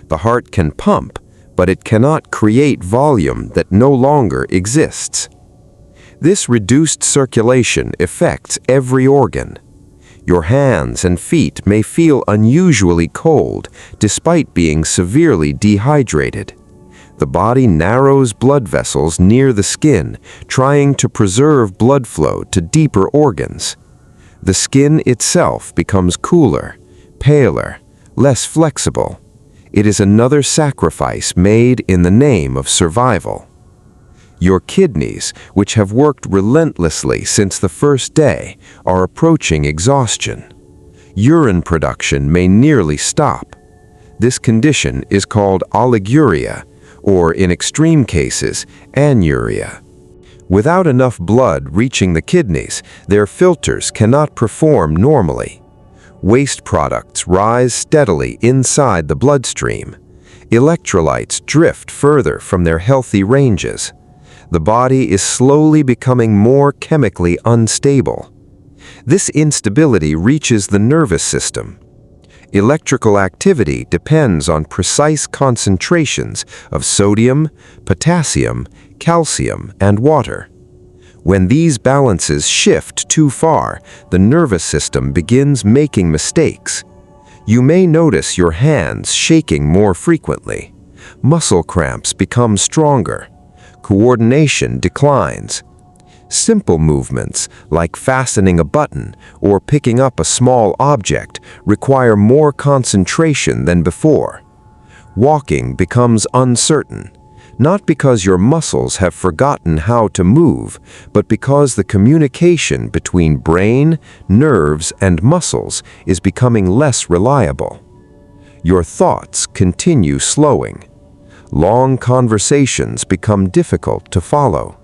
The heart can pump, but it cannot create volume that no longer exists. This reduced circulation affects every organ. Your hands and feet may feel unusually cold despite being severely dehydrated. The body narrows blood vessels near the skin, trying to preserve blood flow to deeper organs. The skin itself becomes cooler, paler, less flexible. It is another sacrifice made in the name of survival. Your kidneys, which have worked relentlessly since the first day, are approaching exhaustion. Urine production may nearly stop. This condition is called oliguria, or in extreme cases, anuria. Without enough blood reaching the kidneys, their filters cannot perform normally. Waste products rise steadily inside the bloodstream. Electrolytes drift further from their healthy ranges. The body is slowly becoming more chemically unstable. This instability reaches the nervous system. Electrical activity depends on precise concentrations of sodium, potassium, calcium, and water. When these balances shift too far, the nervous system begins making mistakes. You may notice your hands shaking more frequently. Muscle cramps become stronger. Coordination declines. Simple movements, like fastening a button or picking up a small object, require more concentration than before. Walking becomes uncertain, not because your muscles have forgotten how to move, but because the communication between brain, nerves, and muscles is becoming less reliable. Your thoughts continue slowing. Long conversations become difficult to follow.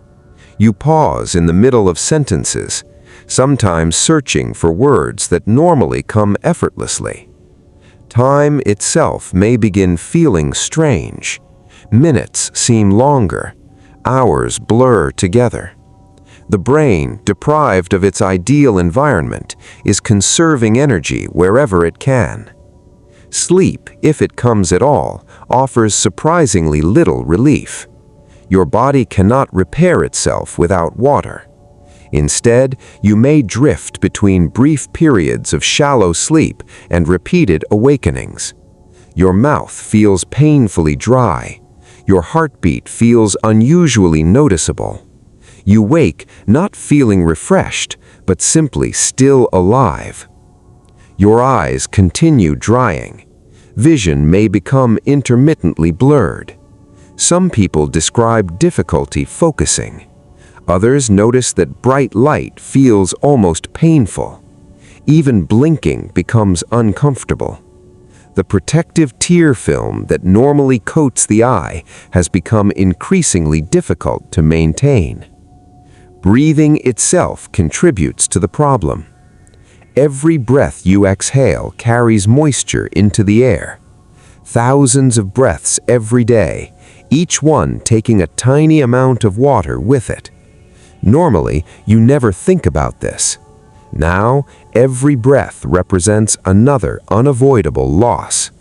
You pause in the middle of sentences, sometimes searching for words that normally come effortlessly. Time itself may begin feeling strange. Minutes seem longer. Hours blur together. The brain, deprived of its ideal environment, is conserving energy wherever it can. Sleep, if it comes at all, offers surprisingly little relief. Your body cannot repair itself without water. Instead, you may drift between brief periods of shallow sleep and repeated awakenings. Your mouth feels painfully dry. Your heartbeat feels unusually noticeable. You wake not feeling refreshed, but simply still alive. Your eyes continue drying. Vision may become intermittently blurred. Some people describe difficulty focusing. Others notice that bright light feels almost painful. Even blinking becomes uncomfortable. The protective tear film that normally coats the eye has become increasingly difficult to maintain. Breathing itself contributes to the problem. Every breath you exhale carries moisture into the air. Thousands of breaths every day, each one taking a tiny amount of water with it. Normally, you never think about this. Now, every breath represents another unavoidable loss.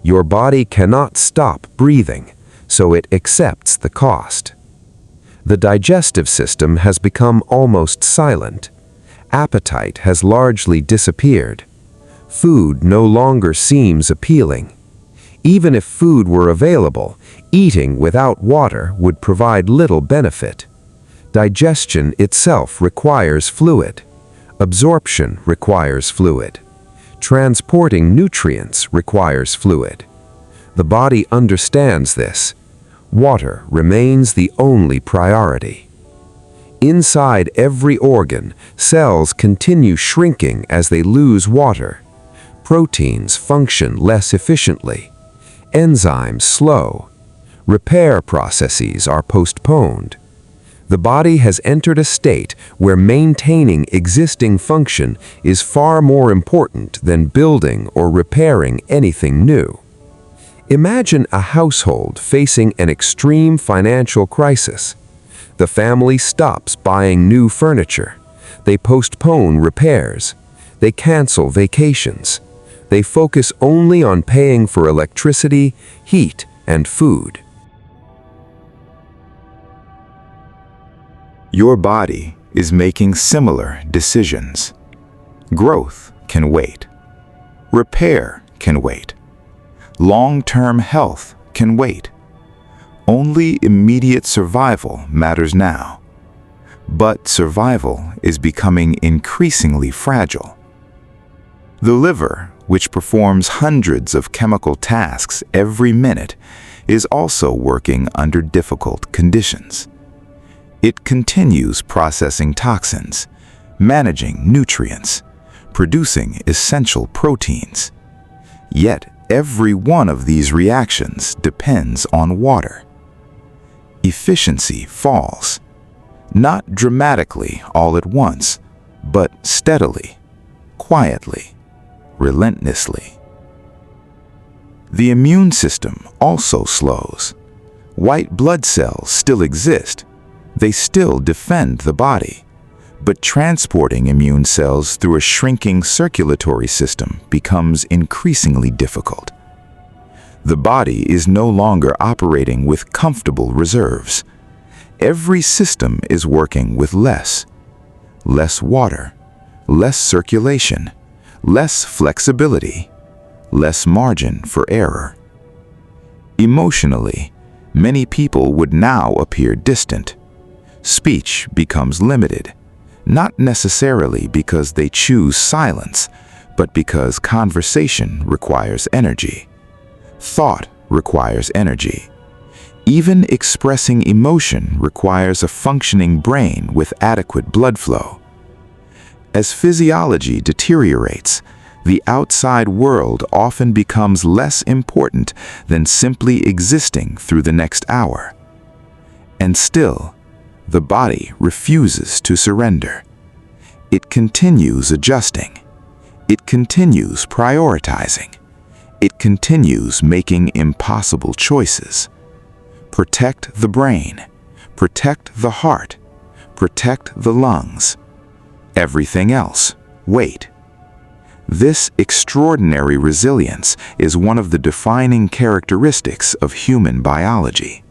Your body cannot stop breathing, so it accepts the cost. The digestive system has become almost silent. Appetite has largely disappeared. Food no longer seems appealing. Even if food were available, eating without water would provide little benefit. Digestion itself requires fluid. Absorption requires fluid. Transporting nutrients requires fluid. The body understands this. Water remains the only priority. Inside every organ, cells continue shrinking as they lose water. Proteins function less efficiently. Enzymes slow. Repair processes are postponed. The body has entered a state where maintaining existing function is far more important than building or repairing anything new. Imagine a household facing an extreme financial crisis. The family stops buying new furniture. They postpone repairs. They cancel vacations. They focus only on paying for electricity, heat, and food. Your body is making similar decisions. Growth can wait. Repair can wait. Long-term health can wait. Only immediate survival matters now. But survival is becoming increasingly fragile. The liver, which performs hundreds of chemical tasks every minute, is also working under difficult conditions. It continues processing toxins, managing nutrients, producing essential proteins. Yet every one of these reactions depends on water. Efficiency falls, not dramatically all at once, but steadily, quietly, relentlessly. The immune system also slows. White blood cells still exist. They still defend the body. But transporting immune cells through a shrinking circulatory system becomes increasingly difficult. The body is no longer operating with comfortable reserves. Every system is working with less water, less circulation, less flexibility, less margin for error. Emotionally, many people would now appear distant. Speech becomes limited, not necessarily because they choose silence, but because conversation requires energy. Thought requires energy. Even expressing emotion requires a functioning brain with adequate blood flow. As physiology deteriorates, the outside world often becomes less important than simply existing through the next hour. And still, the body refuses to surrender. It continues adjusting. It continues prioritizing. It continues making impossible choices. Protect the brain. Protect the heart. Protect the lungs. Everything else, wait. This extraordinary resilience is one of the defining characteristics of human biology.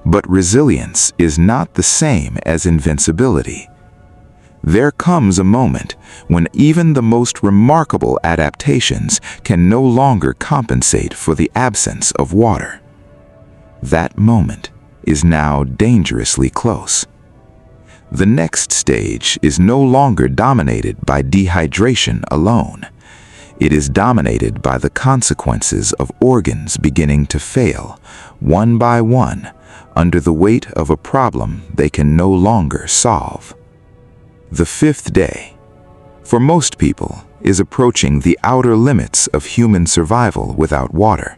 But resilience is not the same as invincibility. There comes a moment when even the most remarkable adaptations can no longer compensate for the absence of water. That moment is now dangerously close. The next stage is no longer dominated by dehydration alone. It is dominated by the consequences of organs beginning to fail, one by one, under the weight of a problem they can no longer solve. The fifth day, for most people, is approaching the outer limits of human survival without water.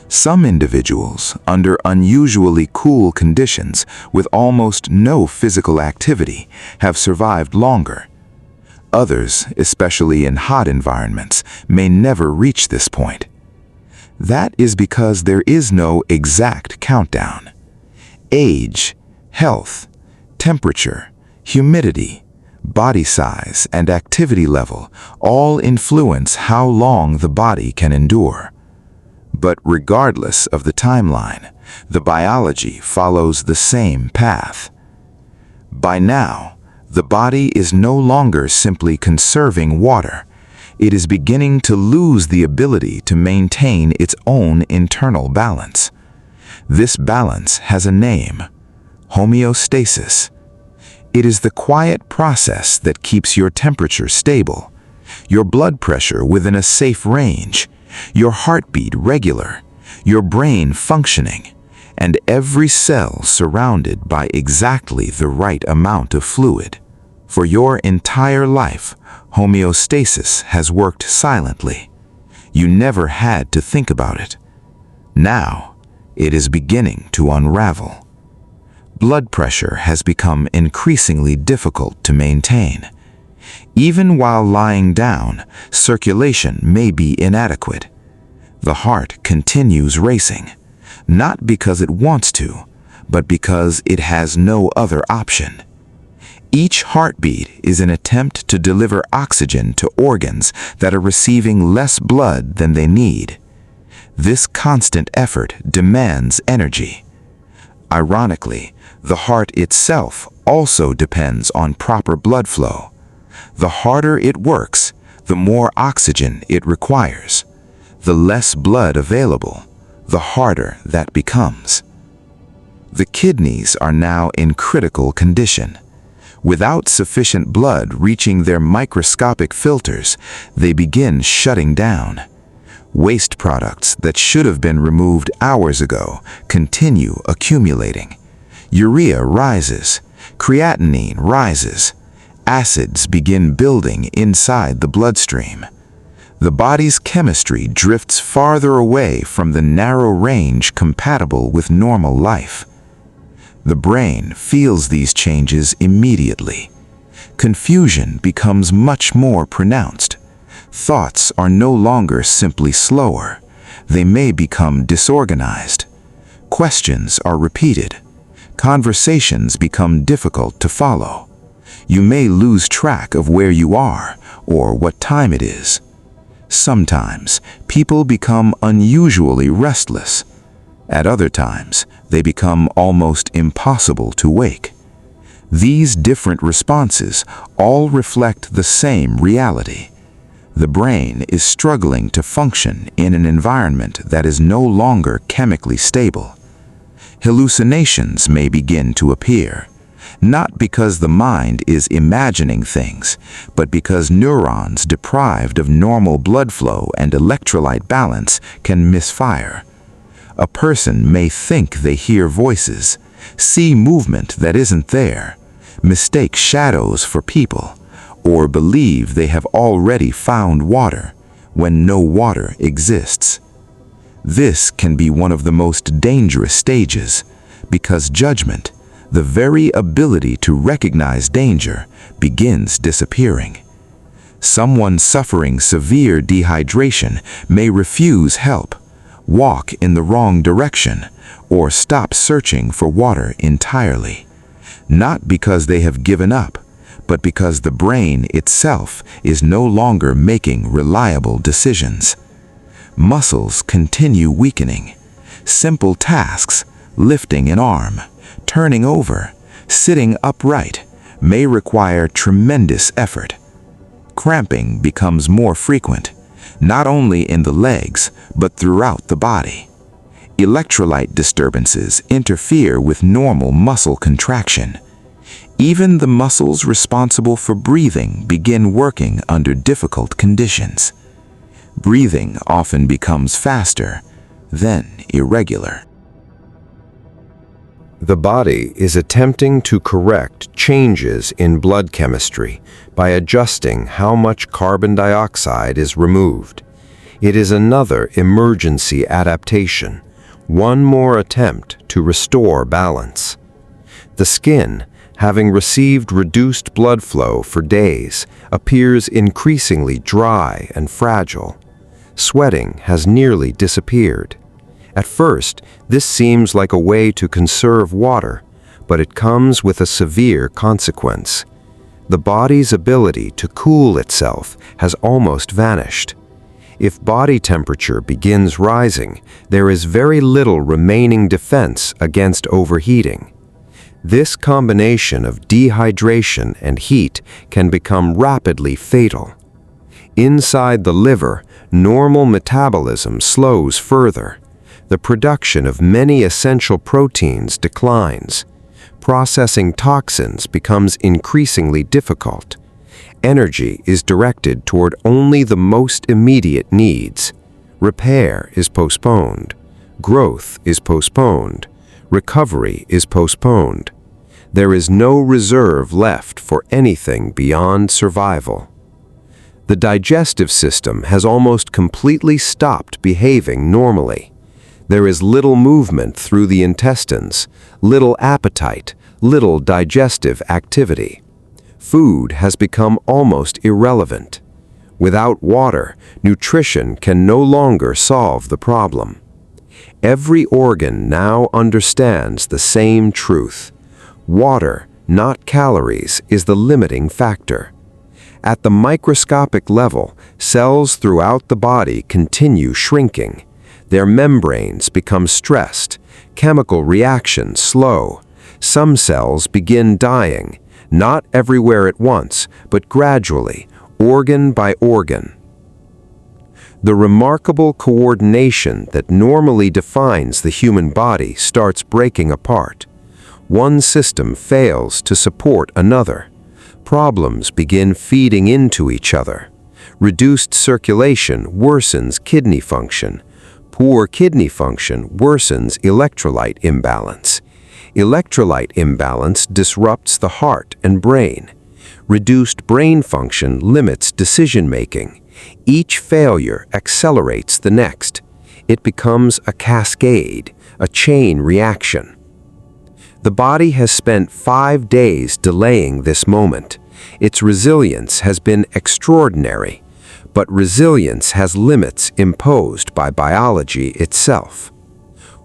Some individuals, under unusually cool conditions with almost no physical activity, have survived longer. Others, especially in hot environments, may never reach this point. That is because there is no exact countdown. Age, health, temperature, humidity, body size, and activity level all influence how long the body can endure. But regardless of the timeline, the biology follows the same path. By now, the body is no longer simply conserving water. It is beginning to lose the ability to maintain its own internal balance. This balance has a name: homeostasis. It is the quiet process that keeps your temperature stable, your blood pressure within a safe range, your heartbeat regular, your brain functioning, and every cell surrounded by exactly the right amount of fluid. For your entire life, homeostasis has worked silently. You never had to think about it. Now, it is beginning to unravel. Blood pressure has become increasingly difficult to maintain. Even while lying down, circulation may be inadequate. The heart continues racing, not because it wants to, but because it has no other option. Each heartbeat is an attempt to deliver oxygen to organs that are receiving less blood than they need. This constant effort demands energy. Ironically, the heart itself also depends on proper blood flow. The harder it works, the more oxygen it requires. The less blood available, the harder that becomes. The kidneys are now in critical condition. Without sufficient blood reaching their microscopic filters, they begin shutting down. Waste products that should have been removed hours ago continue accumulating. Urea rises, creatinine rises, acids begin building inside the bloodstream. The body's chemistry drifts farther away from the narrow range compatible with normal life. The brain feels these changes immediately. Confusion becomes much more pronounced. Thoughts are no longer simply slower. They may become disorganized. Questions are repeated. Conversations become difficult to follow. You may lose track of where you are or what time it is. Sometimes people become unusually restless. At other times, they become almost impossible to wake. These different responses all reflect the same reality. The brain is struggling to function in an environment that is no longer chemically stable. Hallucinations may begin to appear, not because the mind is imagining things, but because neurons deprived of normal blood flow and electrolyte balance can misfire. A person may think they hear voices, see movement that isn't there, mistake shadows for people, or believe they have already found water when no water exists. This can be one of the most dangerous stages, because judgment, the very ability to recognize danger, begins disappearing. Someone suffering severe dehydration may refuse help, walk in the wrong direction, or stop searching for water entirely. Not because they have given up, but because the brain itself is no longer making reliable decisions. Muscles continue weakening. Simple tasks, lifting an arm, turning over, sitting upright, may require tremendous effort. Cramping becomes more frequent, not only in the legs, but throughout the body. Electrolyte disturbances interfere with normal muscle contraction. Even the muscles responsible for breathing begin working under difficult conditions. Breathing often becomes faster, then irregular. The body is attempting to correct changes in blood chemistry by adjusting how much carbon dioxide is removed. It is another emergency adaptation, one more attempt to restore balance. The skin, having received reduced blood flow for days, appears increasingly dry and fragile. Sweating has nearly disappeared. At first, this seems like a way to conserve water, but it comes with a severe consequence. The body's ability to cool itself has almost vanished. If body temperature begins rising, there is very little remaining defense against overheating. This combination of dehydration and heat can become rapidly fatal. Inside the liver, normal metabolism slows further. The production of many essential proteins declines. Processing toxins becomes increasingly difficult. Energy is directed toward only the most immediate needs. Repair is postponed. Growth is postponed. Recovery is postponed. There is no reserve left for anything beyond survival. The digestive system has almost completely stopped behaving normally. There is little movement through the intestines, little appetite, little digestive activity. Food has become almost irrelevant. Without water, nutrition can no longer solve the problem. Every organ now understands the same truth. Water, not calories, is the limiting factor. At the microscopic level, cells throughout the body continue shrinking. Their membranes become stressed, chemical reactions slow. Some cells begin dying, not everywhere at once, but gradually, organ by organ. The remarkable coordination that normally defines the human body starts breaking apart. One system fails to support another. Problems begin feeding into each other. Reduced circulation worsens kidney function. Poor kidney function worsens electrolyte imbalance. Electrolyte imbalance disrupts the heart and brain. Reduced brain function limits decision-making. Each failure accelerates the next. It becomes a cascade, a chain reaction. The body has spent 5 days delaying this moment. Its resilience has been extraordinary, but resilience has limits imposed by biology itself.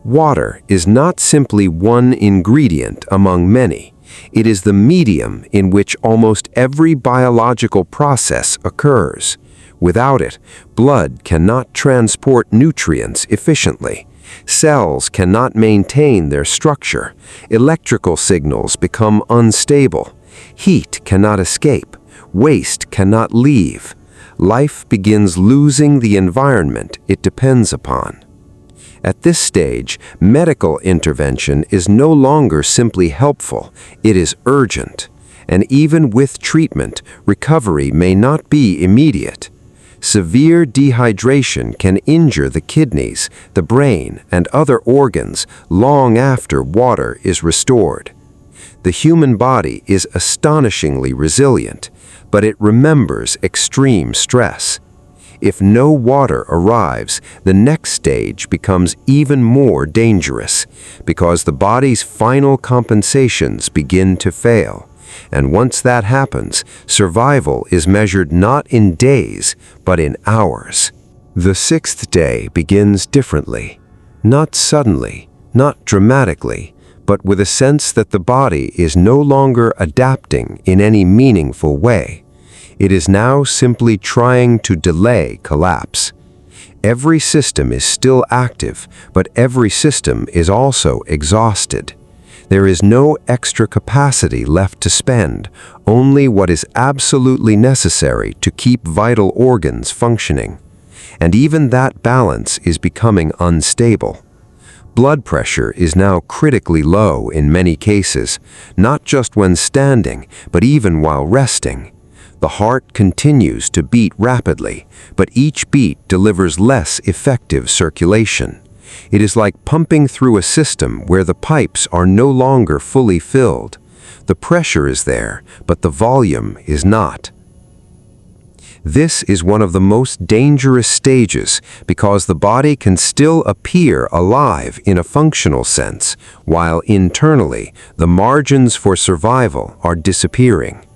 Water is not simply one ingredient among many. It is the medium in which almost every biological process occurs. Without it, blood cannot transport nutrients efficiently. Cells cannot maintain their structure. Electrical signals become unstable. Heat cannot escape. Waste cannot leave. Life begins losing the environment it depends upon. At this stage, medical intervention is no longer simply helpful, it is urgent. And even with treatment, recovery may not be immediate. Severe dehydration can injure the kidneys, the brain, and other organs long after water is restored. The human body is astonishingly resilient, but it remembers extreme stress. If no water arrives, the next stage becomes even more dangerous because the body's final compensations begin to fail. And once that happens, survival is measured not in days, but in hours. The 6th day begins differently, not suddenly, not dramatically, but with a sense that the body is no longer adapting in any meaningful way. It is now simply trying to delay collapse. Every system is still active, but every system is also exhausted. There is no extra capacity left to spend, only what is absolutely necessary to keep vital organs functioning. And even that balance is becoming unstable. Blood pressure is now critically low in many cases, not just when standing, but even while resting. The heart continues to beat rapidly, but each beat delivers less effective circulation. It is like pumping through a system where the pipes are no longer fully filled. The pressure is there, but the volume is not. This is one of the most dangerous stages because the body can still appear alive in a functional sense, while internally the margins for survival are disappearing.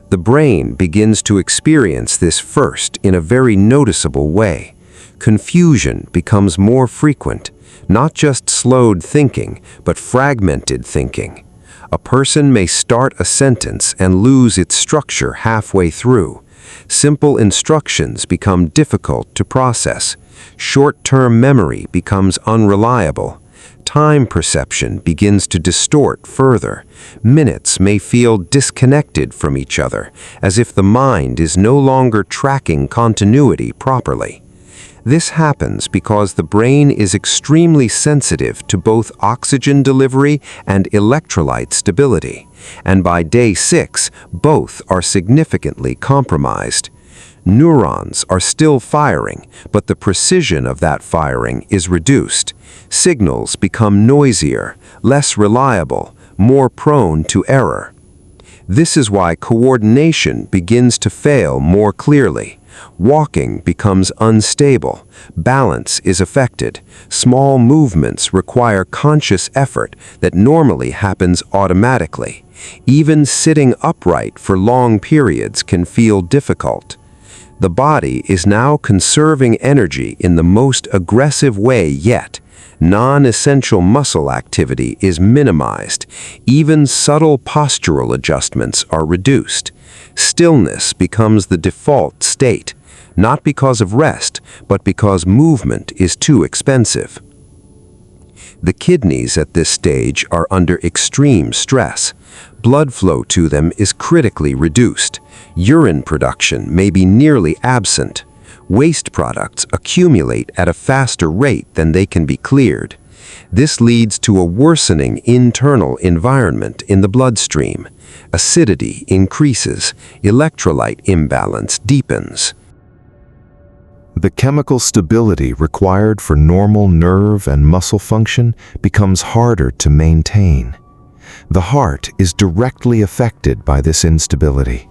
The brain begins to experience this first in a very noticeable way. Confusion becomes more frequent, not just slowed thinking, but fragmented thinking. A person may start a sentence and lose its structure halfway through. Simple instructions become difficult to process. Short-term memory becomes unreliable. Time perception begins to distort further. Minutes may feel disconnected from each other, as if the mind is no longer tracking continuity properly. This happens because the brain is extremely sensitive to both oxygen delivery and electrolyte stability, and by day 6, both are significantly compromised. Neurons are still firing, but the precision of that firing is reduced. Signals become noisier, less reliable, more prone to error. This is why coordination begins to fail more clearly. Walking becomes unstable. Balance is affected. Small movements require conscious effort that normally happens automatically. Even sitting upright for long periods can feel difficult. The body is now conserving energy in the most aggressive way yet. Non-essential muscle activity is minimized. Even subtle postural adjustments are reduced. Stillness becomes the default state, not because of rest, but because movement is too expensive. The kidneys at this stage are under extreme stress. Blood flow to them is critically reduced. Urine production may be nearly absent. Waste products accumulate at a faster rate than they can be cleared. This leads to a worsening internal environment in the bloodstream. Acidity increases, electrolyte imbalance deepens. The chemical stability required for normal nerve and muscle function becomes harder to maintain. The heart is directly affected by this instability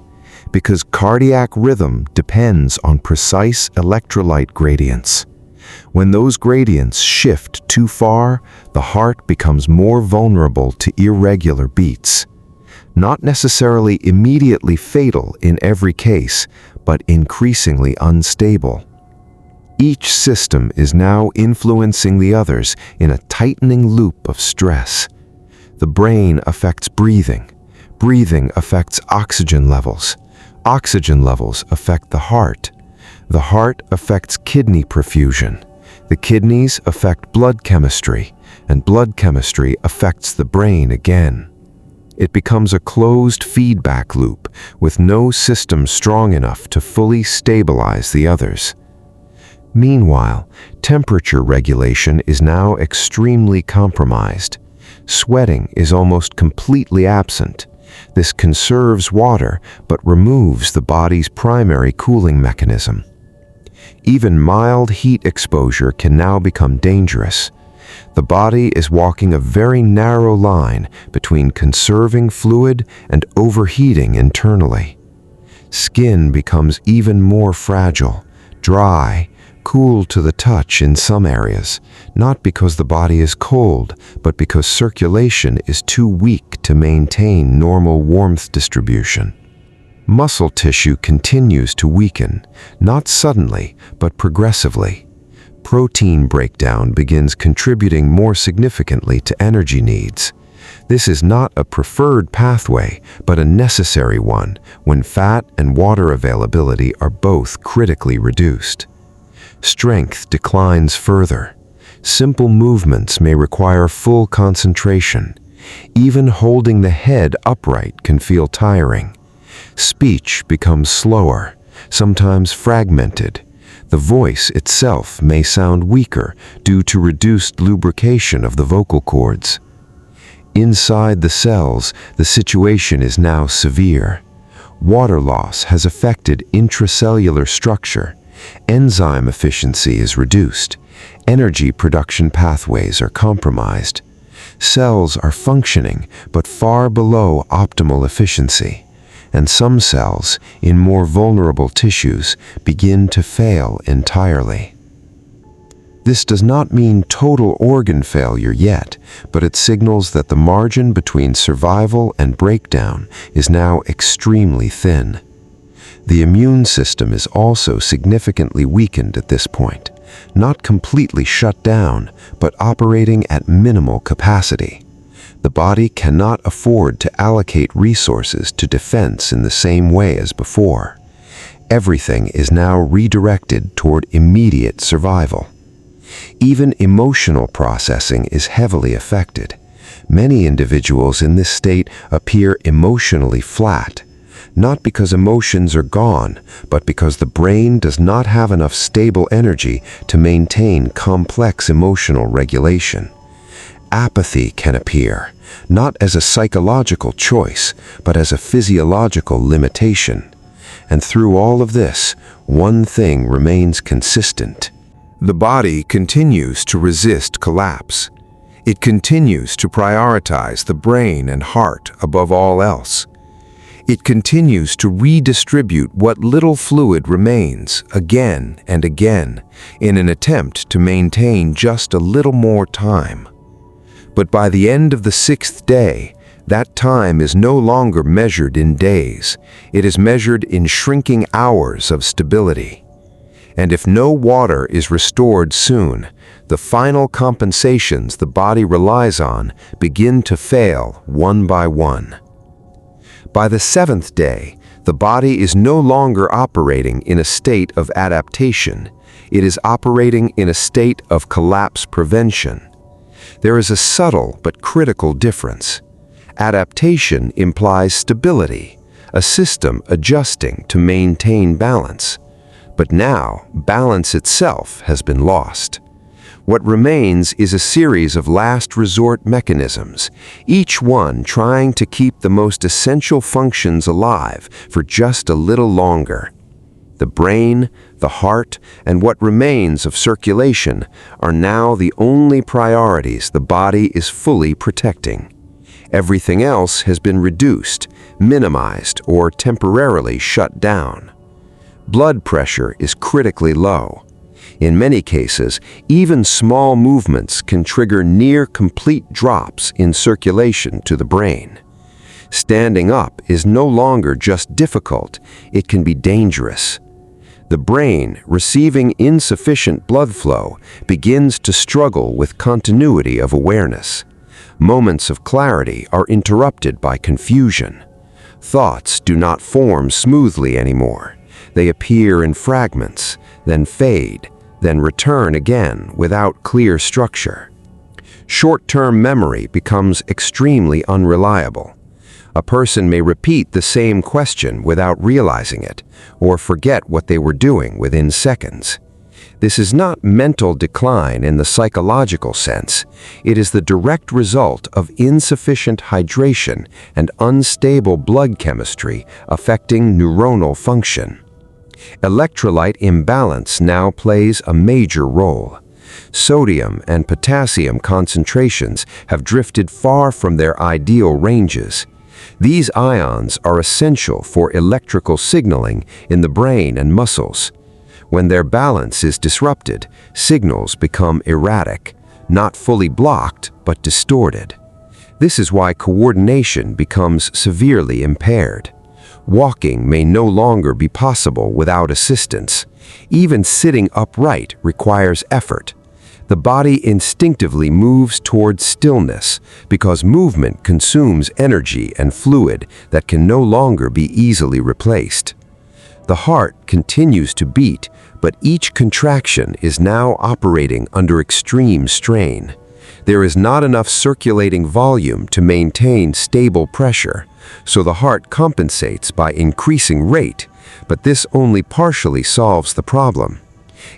because cardiac rhythm depends on precise electrolyte gradients. When those gradients shift too far, the heart becomes more vulnerable to irregular beats. Not necessarily immediately fatal in every case, but increasingly unstable. Each system is now influencing the others in a tightening loop of stress. The brain affects breathing. Breathing affects oxygen levels. Oxygen levels affect the heart. The heart affects kidney perfusion. The kidneys affect blood chemistry, and blood chemistry affects the brain again. It becomes a closed feedback loop with no system strong enough to fully stabilize the others. Meanwhile, temperature regulation is now extremely compromised. Sweating is almost completely absent. This conserves water but removes the body's primary cooling mechanism. Even mild heat exposure can now become dangerous. The body is walking a very narrow line between conserving fluid and overheating internally. Skin becomes even more fragile, dry, cool to the touch in some areas, not because the body is cold, but because circulation is too weak to maintain normal warmth distribution. Muscle tissue continues to weaken, not suddenly, but progressively. Protein breakdown begins contributing more significantly to energy needs. This is not a preferred pathway, but a necessary one when fat and water availability are both critically reduced. Strength declines further. Simple movements may require full concentration. Even holding the head upright can feel tiring. Speech becomes slower, sometimes fragmented. The voice itself may sound weaker due to reduced lubrication of the vocal cords. Inside the cells, the situation is now severe. Water loss has affected intracellular structure. Enzyme efficiency is reduced. Energy production pathways are compromised. Cells are functioning, but far below optimal efficiency. And some cells, in more vulnerable tissues, begin to fail entirely. This does not mean total organ failure yet, but it signals that the margin between survival and breakdown is now extremely thin. The immune system is also significantly weakened at this point, not completely shut down, but operating at minimal capacity. The body cannot afford to allocate resources to defense in the same way as before. Everything is now redirected toward immediate survival. Even emotional processing is heavily affected. Many individuals in this state appear emotionally flat, not because emotions are gone, but because the brain does not have enough stable energy to maintain complex emotional regulation. Apathy can appear, not as a psychological choice, but as a physiological limitation. And through all of this, one thing remains consistent. The body continues to resist collapse. It continues to prioritize the brain and heart above all else. It continues to redistribute what little fluid remains again and again in an attempt to maintain just a little more time. But by the end of the 6th day, that time is no longer measured in days. It is measured in shrinking hours of stability. And if no water is restored soon, the final compensations the body relies on begin to fail one by one. By the 7th day, the body is no longer operating in a state of adaptation. It is operating in a state of collapse prevention. There is a subtle but critical difference. Adaptation implies stability, a system adjusting to maintain balance. But now, balance itself has been lost. What remains is a series of last resort mechanisms, each one trying to keep the most essential functions alive for just a little longer. The brain, the heart, and what remains of circulation are now the only priorities the body is fully protecting. Everything else has been reduced, minimized, or temporarily shut down. Blood pressure is critically low. In many cases, even small movements can trigger near-complete drops in circulation to the brain. Standing up is no longer just difficult, it can be dangerous. The brain, receiving insufficient blood flow, begins to struggle with continuity of awareness. Moments of clarity are interrupted by confusion. Thoughts do not form smoothly anymore. They appear in fragments, then fade, then return again without clear structure. Short-term memory becomes extremely unreliable. A person may repeat the same question without realizing it, or forget what they were doing within seconds. This is not mental decline in the psychological sense. It is the direct result of insufficient hydration and unstable blood chemistry affecting neuronal function. Electrolyte imbalance now plays a major role. Sodium and potassium concentrations have drifted far from their ideal ranges. These ions are essential for electrical signaling in the brain and muscles. When their balance is disrupted, signals become erratic, not fully blocked, but distorted. This is why coordination becomes severely impaired. Walking may no longer be possible without assistance. Even sitting upright requires effort. The body instinctively moves towards stillness because movement consumes energy and fluid that can no longer be easily replaced. The heart continues to beat, but each contraction is now operating under extreme strain. There is not enough circulating volume to maintain stable pressure, so the heart compensates by increasing rate, but this only partially solves the problem.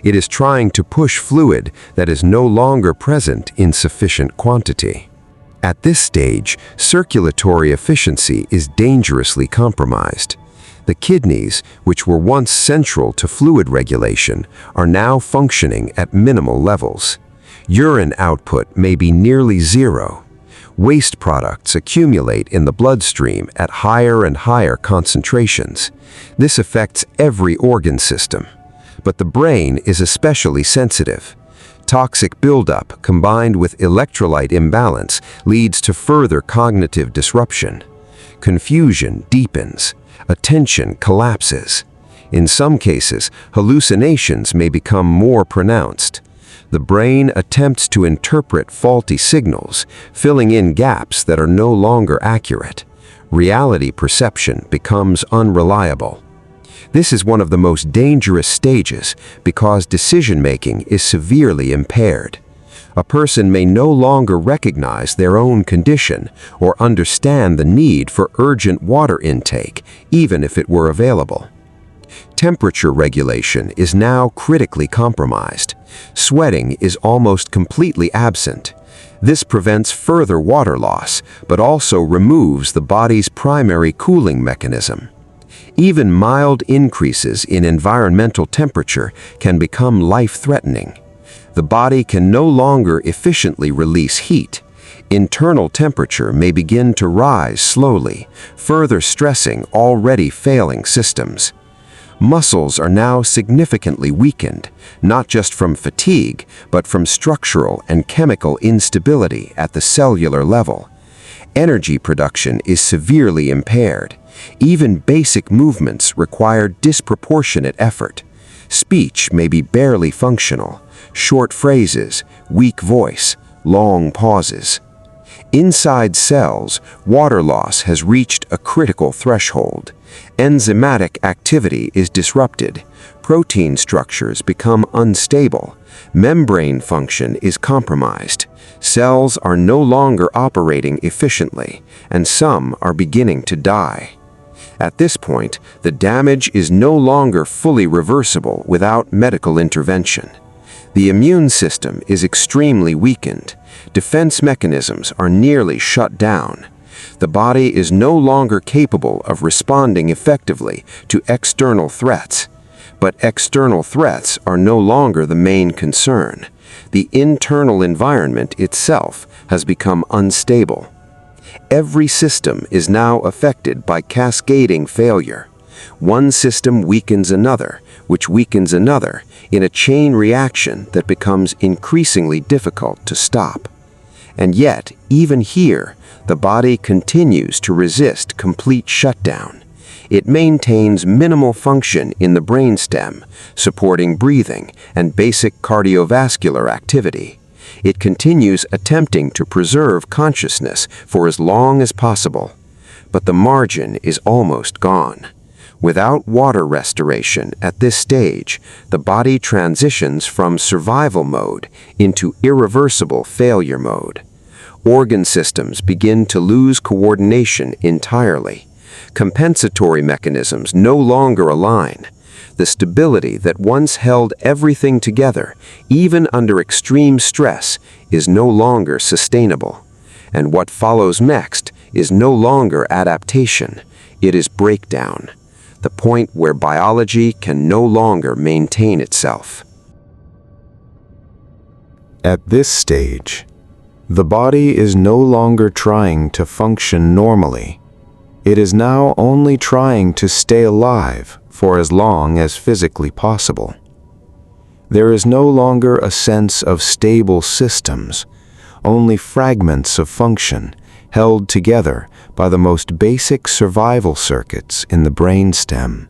It is trying to push fluid that is no longer present in sufficient quantity. At this stage, circulatory efficiency is dangerously compromised. The kidneys, which were once central to fluid regulation, are now functioning at minimal levels. Urine output may be nearly zero. Waste products accumulate in the bloodstream at higher and higher concentrations. This affects every organ system. But the brain is especially sensitive. Toxic buildup combined with electrolyte imbalance leads to further cognitive disruption. Confusion deepens. Attention collapses. In some cases, hallucinations may become more pronounced. The brain attempts to interpret faulty signals, filling in gaps that are no longer accurate. Reality perception becomes unreliable. This is one of the most dangerous stages because decision-making is severely impaired. A person may no longer recognize their own condition or understand the need for urgent water intake, even if it were available. Temperature regulation is now critically compromised. Sweating is almost completely absent. This prevents further water loss, but also removes the body's primary cooling mechanism. Even mild increases in environmental temperature can become life-threatening. The body can no longer efficiently release heat. Internal temperature may begin to rise slowly, further stressing already failing systems. Muscles are now significantly weakened, not just from fatigue, but from structural and chemical instability at the cellular level. Energy production is severely impaired. Even basic movements require disproportionate effort. Speech may be barely functional. Short phrases, weak voice, long pauses. Inside cells, water loss has reached a critical threshold. Enzymatic activity is disrupted. Protein structures become unstable. Membrane function is compromised. Cells are no longer operating efficiently, and some are beginning to die. At this point, the damage is no longer fully reversible without medical intervention. The immune system is extremely weakened. Defense mechanisms are nearly shut down. The body is no longer capable of responding effectively to external threats. But external threats are no longer the main concern. The internal environment itself has become unstable. Every system is now affected by cascading failure. One system weakens another, which weakens another, in a chain reaction that becomes increasingly difficult to stop. And yet, even here, the body continues to resist complete shutdown. It maintains minimal function in the brainstem, supporting breathing and basic cardiovascular activity. It continues attempting to preserve consciousness for as long as possible. But the margin is almost gone. Without water restoration at this stage, the body transitions from survival mode into irreversible failure mode. Organ systems begin to lose coordination entirely. Compensatory mechanisms no longer align. The stability that once held everything together, even under extreme stress, is no longer sustainable. And what follows next is no longer adaptation. It is breakdown. The point where biology can no longer maintain itself. At this stage, the body is no longer trying to function normally. It is now only trying to stay alive for as long as physically possible. There is no longer a sense of stable systems, only fragments of function held together by the most basic survival circuits in the brainstem.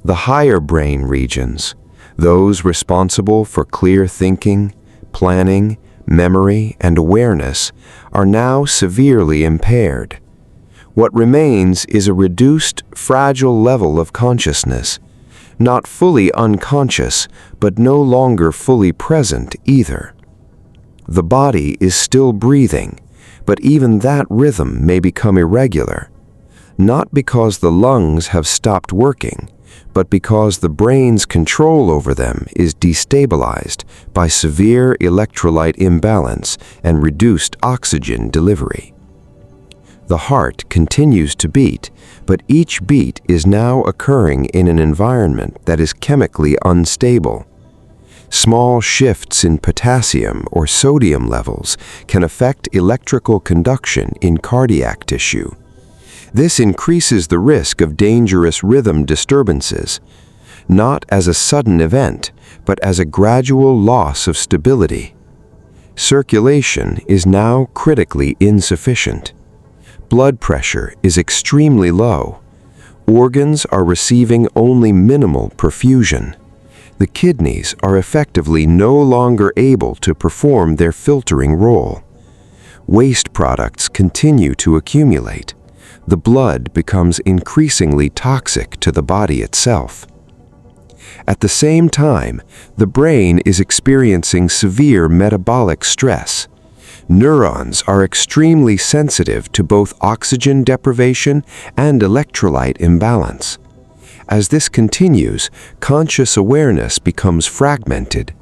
The higher brain regions, those responsible for clear thinking, planning, memory, and awareness, are now severely impaired. What remains is a reduced, fragile level of consciousness, not fully unconscious, but no longer fully present either. The body is still breathing, but even that rhythm may become irregular, not because the lungs have stopped working, but because the brain's control over them is destabilized by severe electrolyte imbalance and reduced oxygen delivery. The heart continues to beat, but each beat is now occurring in an environment that is chemically unstable. Small shifts in potassium or sodium levels can affect electrical conduction in cardiac tissue. This increases the risk of dangerous rhythm disturbances, not as a sudden event, but as a gradual loss of stability. Circulation is now critically insufficient. Blood pressure is extremely low. Organs are receiving only minimal perfusion. The kidneys are effectively no longer able to perform their filtering role. Waste products continue to accumulate. The blood becomes increasingly toxic to the body itself. At the same time, the brain is experiencing severe metabolic stress. Neurons are extremely sensitive to both oxygen deprivation and electrolyte imbalance. As this continues, conscious awareness becomes fragmented.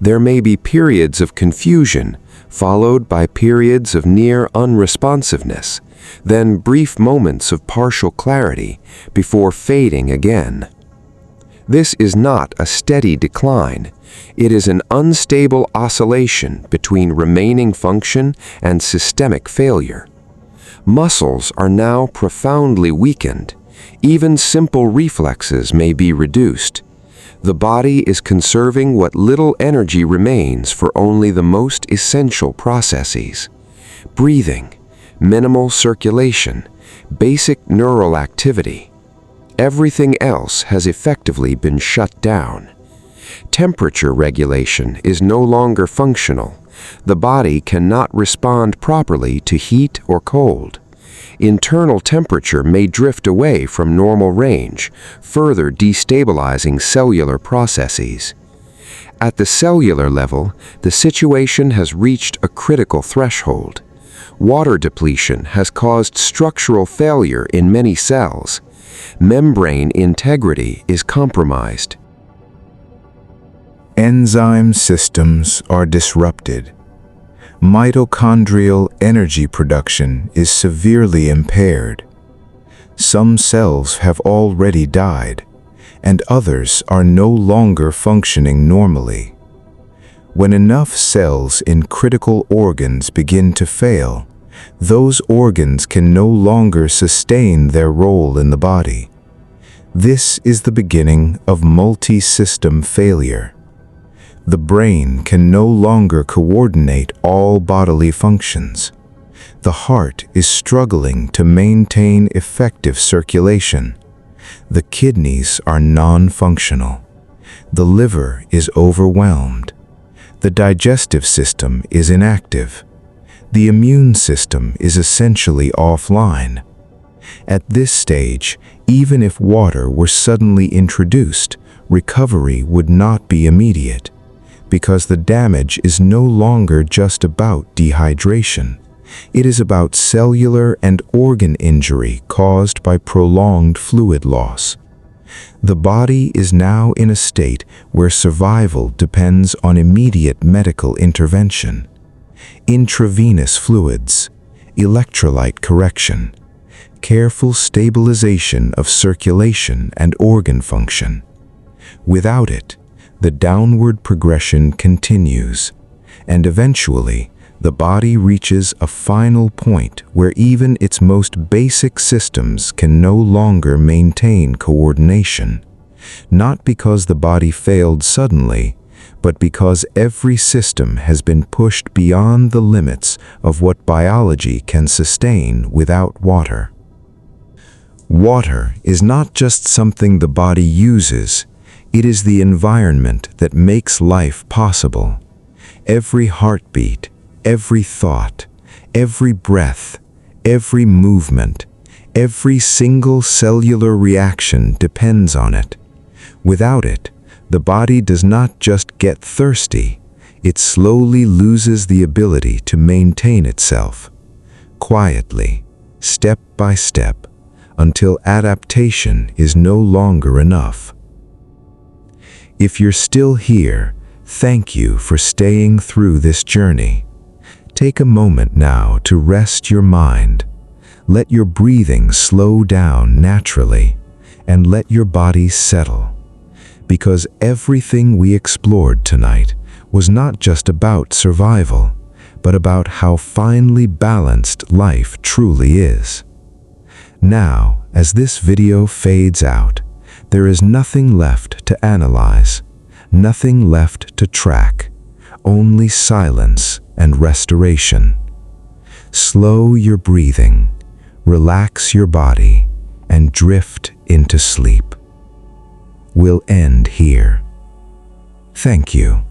There may be periods of confusion, followed by periods of near unresponsiveness, then brief moments of partial clarity before fading again. This is not a steady decline. It is an unstable oscillation between remaining function and systemic failure. Muscles are now profoundly weakened. Even simple reflexes may be reduced. The body is conserving what little energy remains for only the most essential processes: breathing, minimal circulation, basic neural activity. Everything else has effectively been shut down. Temperature regulation is no longer functional. The body cannot respond properly to heat or cold. Internal temperature may drift away from normal range, further destabilizing cellular processes. At the cellular level, the situation has reached a critical threshold. Water depletion has caused structural failure in many cells. Membrane integrity is compromised. Enzyme systems are disrupted. Mitochondrial energy production is severely impaired. Some cells have already died, and others are no longer functioning normally. When enough cells in critical organs begin to fail, those organs can no longer sustain their role in the body. This is the beginning of multi-system failure. The brain can no longer coordinate all bodily functions. The heart is struggling to maintain effective circulation. The kidneys are non-functional. The liver is overwhelmed. The digestive system is inactive. The immune system is essentially offline. At this stage, even if water were suddenly introduced, recovery would not be immediate, because the damage is no longer just about dehydration. It is about cellular and organ injury caused by prolonged fluid loss. The body is now in a state where survival depends on immediate medical intervention. Intravenous fluids, electrolyte correction, careful stabilization of circulation and organ function. Without it, the downward progression continues, and eventually, the body reaches a final point where even its most basic systems can no longer maintain coordination, not because the body failed suddenly, but because every system has been pushed beyond the limits of what biology can sustain without water. Water is not just something the body uses, it is the environment that makes life possible. Every heartbeat, every thought, every breath, every movement, every single cellular reaction depends on it. Without it, the body does not just get thirsty, it slowly loses the ability to maintain itself, quietly, step by step, until adaptation is no longer enough. If you're still here, thank you for staying through this journey. Take a moment now to rest your mind. Let your breathing slow down naturally, and let your body settle. Because everything we explored tonight was not just about survival, but about how finely balanced life truly is. Now, as this video fades out, there is nothing left to analyze, nothing left to track, only silence and restoration. Slow your breathing, relax your body, and drift into sleep. We'll end here. Thank you.